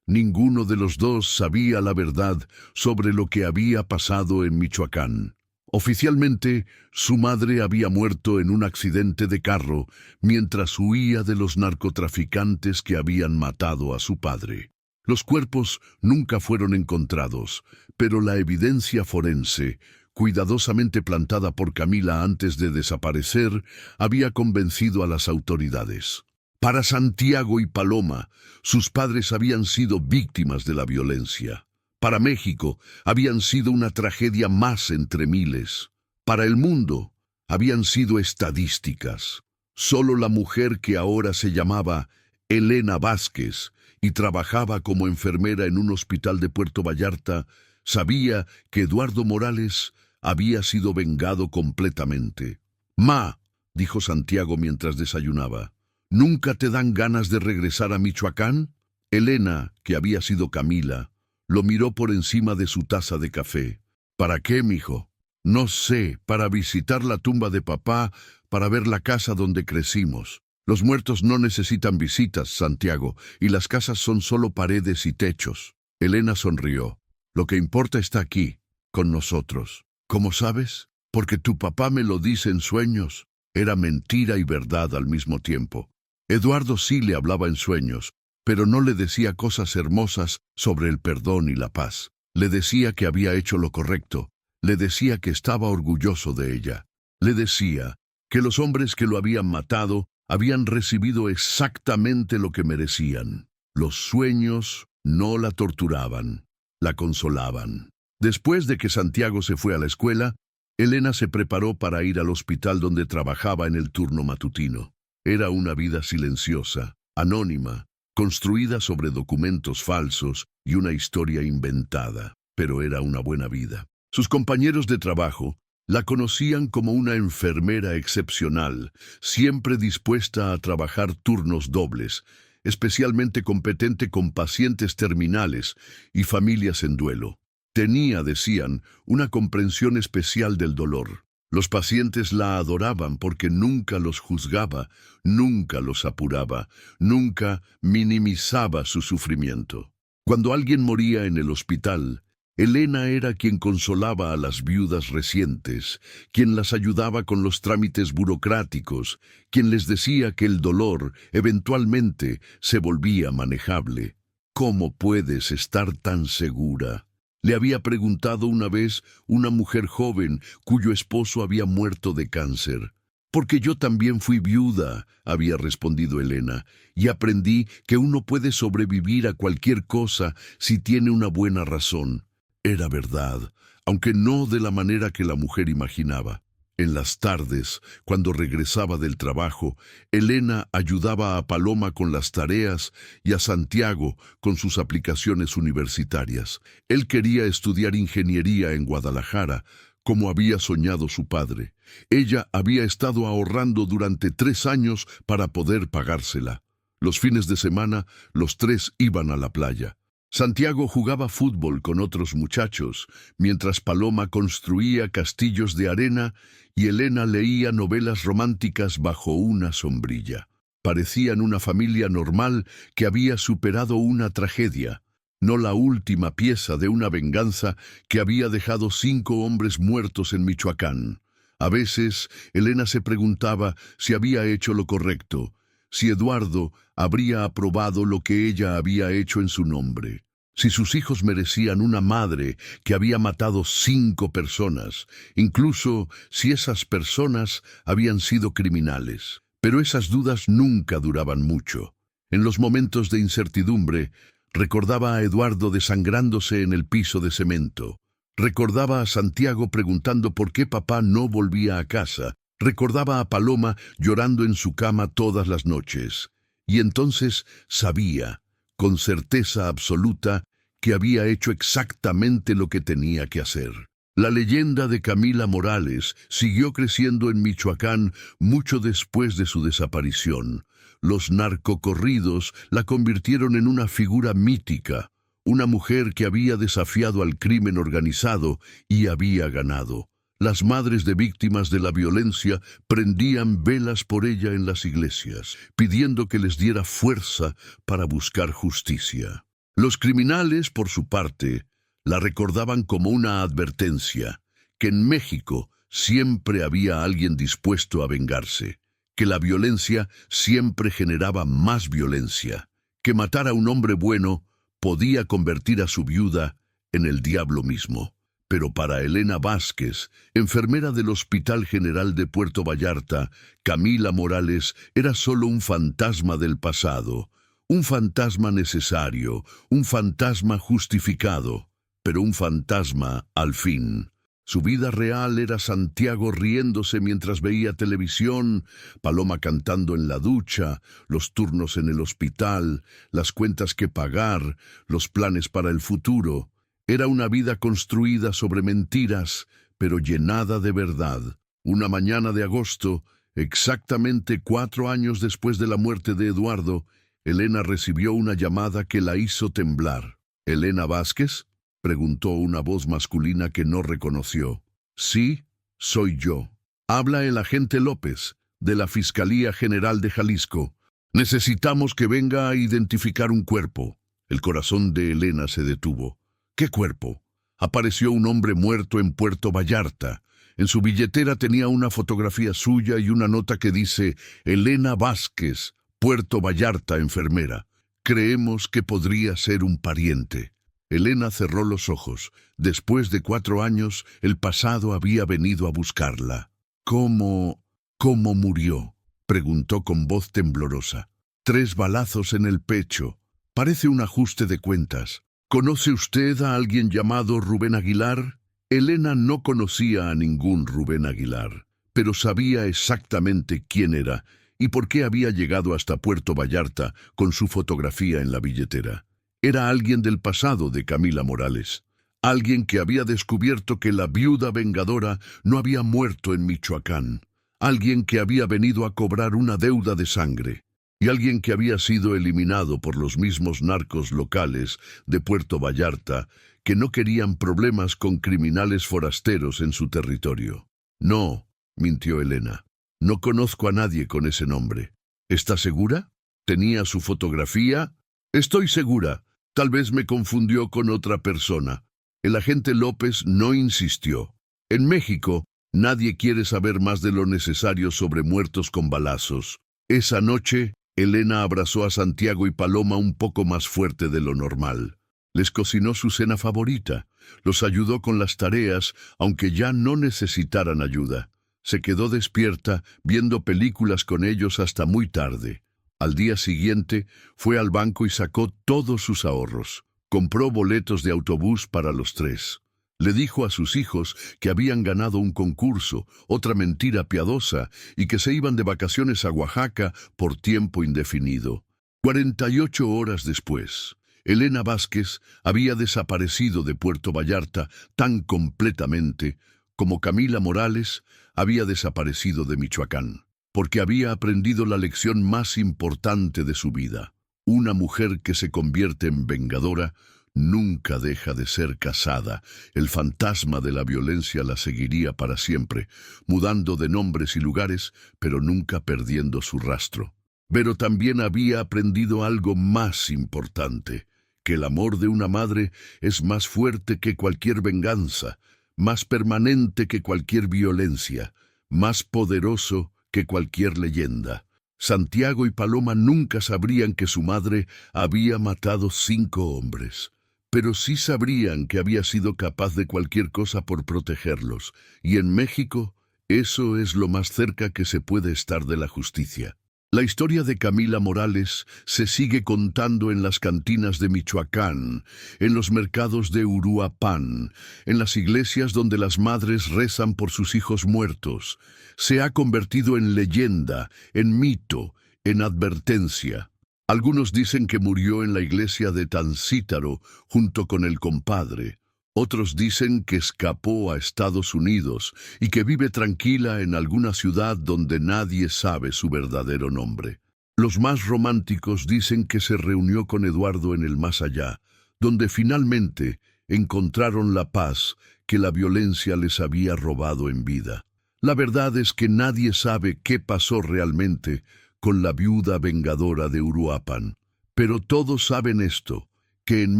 Ninguno de los dos sabía la verdad sobre lo que había pasado en Michoacán. Oficialmente, su madre había muerto en un accidente de carro mientras huía de los narcotraficantes que habían matado a su padre. Los cuerpos nunca fueron encontrados, pero la evidencia forense, cuidadosamente plantada por Camila antes de desaparecer, había convencido a las autoridades. Para Santiago y Paloma, sus padres habían sido víctimas de la violencia. Para México, habían sido una tragedia más entre miles. Para el mundo, habían sido estadísticas. Solo la mujer que ahora se llamaba Elena Vázquez y trabajaba como enfermera en un hospital de Puerto Vallarta sabía que Eduardo Morales había sido vengado completamente. «Ma», dijo Santiago mientras desayunaba, «¿nunca te dan ganas de regresar a Michoacán?» Elena, que había sido Camila, lo miró por encima de su taza de café. «¿Para qué, mijo?» «No sé, para visitar la tumba de papá, para ver la casa donde crecimos. Los muertos no necesitan visitas, Santiago, y las casas son solo paredes y techos». Elena sonrió. «Lo que importa está aquí, con nosotros». «¿Cómo sabes?» «Porque tu papá me lo dice en sueños». Era mentira y verdad al mismo tiempo. Eduardo sí le hablaba en sueños, pero no le decía cosas hermosas sobre el perdón y la paz. Le decía que había hecho lo correcto. Le decía que estaba orgulloso de ella. Le decía que los hombres que lo habían matado habían recibido exactamente lo que merecían. Los sueños no la torturaban, la consolaban. Después de que Santiago se fue a la escuela, Elena se preparó para ir al hospital donde trabajaba en el turno matutino. Era una vida silenciosa, anónima, construida sobre documentos falsos y una historia inventada, pero era una buena vida. Sus compañeros de trabajo la conocían como una enfermera excepcional, siempre dispuesta a trabajar turnos dobles, especialmente competente con pacientes terminales y familias en duelo. Tenía, decían, una comprensión especial del dolor. Los pacientes la adoraban porque nunca los juzgaba, nunca los apuraba, nunca minimizaba su sufrimiento. Cuando alguien moría en el hospital, Elena era quien consolaba a las viudas recientes, quien las ayudaba con los trámites burocráticos, quien les decía que el dolor eventualmente se volvía manejable. ¿Cómo puedes estar tan segura?, le había preguntado una vez una mujer joven cuyo esposo había muerto de cáncer. Porque yo también fui viuda, había respondido Elena, y aprendí que uno puede sobrevivir a cualquier cosa si tiene una buena razón. Era verdad, aunque no de la manera que la mujer imaginaba. En las tardes, cuando regresaba del trabajo, Elena ayudaba a Paloma con las tareas y a Santiago con sus aplicaciones universitarias. Él quería estudiar ingeniería en Guadalajara, como había soñado su padre. Ella había estado ahorrando durante 3 años para poder pagársela. Los fines de semana, los 3 iban a la playa. Santiago jugaba fútbol con otros muchachos, mientras Paloma construía castillos de arena y Elena leía novelas románticas bajo una sombrilla. Parecían una familia normal que había superado una tragedia, no la última pieza de una venganza que había dejado 5 hombres muertos en Michoacán. A veces, Elena se preguntaba si había hecho lo correcto, si Eduardo habría aprobado lo que ella había hecho en su nombre, si sus hijos merecían una madre que había matado 5 personas, incluso si esas personas habían sido criminales. Pero esas dudas nunca duraban mucho. En los momentos de incertidumbre, recordaba a Eduardo desangrándose en el piso de cemento. Recordaba a Santiago preguntando por qué papá no volvía a casa. Recordaba a Paloma llorando en su cama todas las noches. Y entonces sabía, con certeza absoluta, que había hecho exactamente lo que tenía que hacer. La leyenda de Camila Morales siguió creciendo en Michoacán mucho después de su desaparición. Los narcocorridos la convirtieron en una figura mítica, una mujer que había desafiado al crimen organizado y había ganado. Las madres de víctimas de la violencia prendían velas por ella en las iglesias, pidiendo que les diera fuerza para buscar justicia. Los criminales, por su parte, la recordaban como una advertencia, que en México siempre había alguien dispuesto a vengarse, que la violencia siempre generaba más violencia, que matar a un hombre bueno podía convertir a su viuda en el diablo mismo. Pero para Elena Vázquez, enfermera del Hospital General de Puerto Vallarta, Camila Morales era solo un fantasma del pasado, un fantasma necesario, un fantasma justificado, pero un fantasma al fin. Su vida real era Santiago riéndose mientras veía televisión, Paloma cantando en la ducha, los turnos en el hospital, las cuentas que pagar, los planes para el futuro. Era una vida construida sobre mentiras, pero llenada de verdad. Una mañana de agosto, exactamente 4 años después de la muerte de Eduardo, Elena recibió una llamada que la hizo temblar. ¿Elena Vázquez?, preguntó una voz masculina que no reconoció. Sí, soy yo. Habla el agente López, de la Fiscalía General de Jalisco. Necesitamos que venga a identificar un cuerpo. El corazón de Elena se detuvo. ¿Qué cuerpo? Apareció un hombre muerto en Puerto Vallarta. En su billetera tenía una fotografía suya y una nota que dice: Elena Vázquez, Puerto Vallarta, enfermera. Creemos que podría ser un pariente. Elena cerró los ojos. Después de 4 años, el pasado había venido a buscarla. ¿Cómo murió?, preguntó con voz temblorosa. 3 balazos en el pecho. Parece un ajuste de cuentas. ¿Conoce usted a alguien llamado Rubén Aguilar? Elena no conocía a ningún Rubén Aguilar, pero sabía exactamente quién era y por qué había llegado hasta Puerto Vallarta con su fotografía en la billetera. Era alguien del pasado de Camila Morales. Alguien que había descubierto que la viuda vengadora no había muerto en Michoacán. Alguien que había venido a cobrar una deuda de sangre. Y alguien que había sido eliminado por los mismos narcos locales de Puerto Vallarta que no querían problemas con criminales forasteros en su territorio. No, mintió Elena. No conozco a nadie con ese nombre. ¿Está segura? ¿Tenía su fotografía? Estoy segura. Tal vez me confundió con otra persona. El agente López no insistió. En México, nadie quiere saber más de lo necesario sobre muertos con balazos. Esa noche, Elena abrazó a Santiago y Paloma un poco más fuerte de lo normal. Les cocinó su cena favorita. Los ayudó con las tareas, aunque ya no necesitaran ayuda. Se quedó despierta, viendo películas con ellos hasta muy tarde. Al día siguiente, fue al banco y sacó todos sus ahorros. Compró boletos de autobús para los tres. Le dijo a sus hijos que habían ganado un concurso, otra mentira piadosa, y que se iban de vacaciones a Oaxaca por tiempo indefinido. 48 horas después, Elena Vázquez había desaparecido de Puerto Vallarta tan completamente como Camila Morales había desaparecido de Michoacán, porque había aprendido la lección más importante de su vida. Una mujer que se convierte en vengadora nunca deja de ser casada. El fantasma de la violencia la seguiría para siempre, mudando de nombres y lugares, pero nunca perdiendo su rastro. Pero también había aprendido algo más importante, que el amor de una madre es más fuerte que cualquier venganza, más permanente que cualquier violencia, más poderoso que cualquier leyenda. Santiago y Paloma nunca sabrían que su madre había matado 5 hombres, pero sí sabrían que había sido capaz de cualquier cosa por protegerlos, y en México eso es lo más cerca que se puede estar de la justicia. La historia de Camila Morales se sigue contando en las cantinas de Michoacán, en los mercados de Uruapan, en las iglesias donde las madres rezan por sus hijos muertos. Se ha convertido en leyenda, en mito, en advertencia. Algunos dicen que murió en la iglesia de Tancítaro junto con el compadre. Otros dicen que escapó a Estados Unidos y que vive tranquila en alguna ciudad donde nadie sabe su verdadero nombre. Los más románticos dicen que se reunió con Eduardo en el más allá, donde finalmente encontraron la paz que la violencia les había robado en vida. La verdad es que nadie sabe qué pasó realmente con la viuda vengadora de Uruapan, pero todos saben esto, que en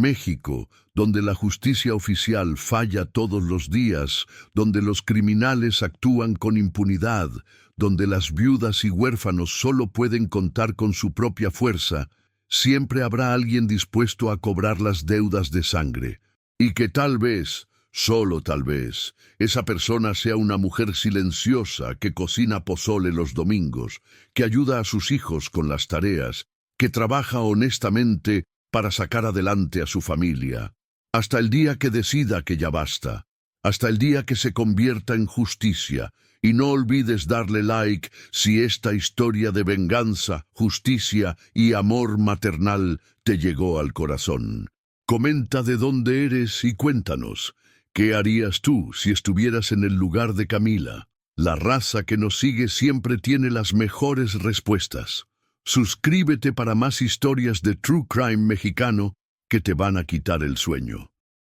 México, donde la justicia oficial falla todos los días, donde los criminales actúan con impunidad, donde las viudas y huérfanos solo pueden contar con su propia fuerza, siempre habrá alguien dispuesto a cobrar las deudas de sangre. Y que tal vez, solo tal vez, esa persona sea una mujer silenciosa que cocina pozole los domingos, que ayuda a sus hijos con las tareas, que trabaja honestamente para sacar adelante a su familia, hasta el día que decida que ya basta, hasta el día que se convierta en justicia. Y no olvides darle like si esta historia de venganza, justicia y amor maternal te llegó al corazón. Comenta de dónde eres y cuéntanos, ¿qué harías tú si estuvieras en el lugar de Camila? La raza que nos sigue siempre tiene las mejores respuestas. Suscríbete para más historias de True Crime mexicano que te van a quitar el sueño.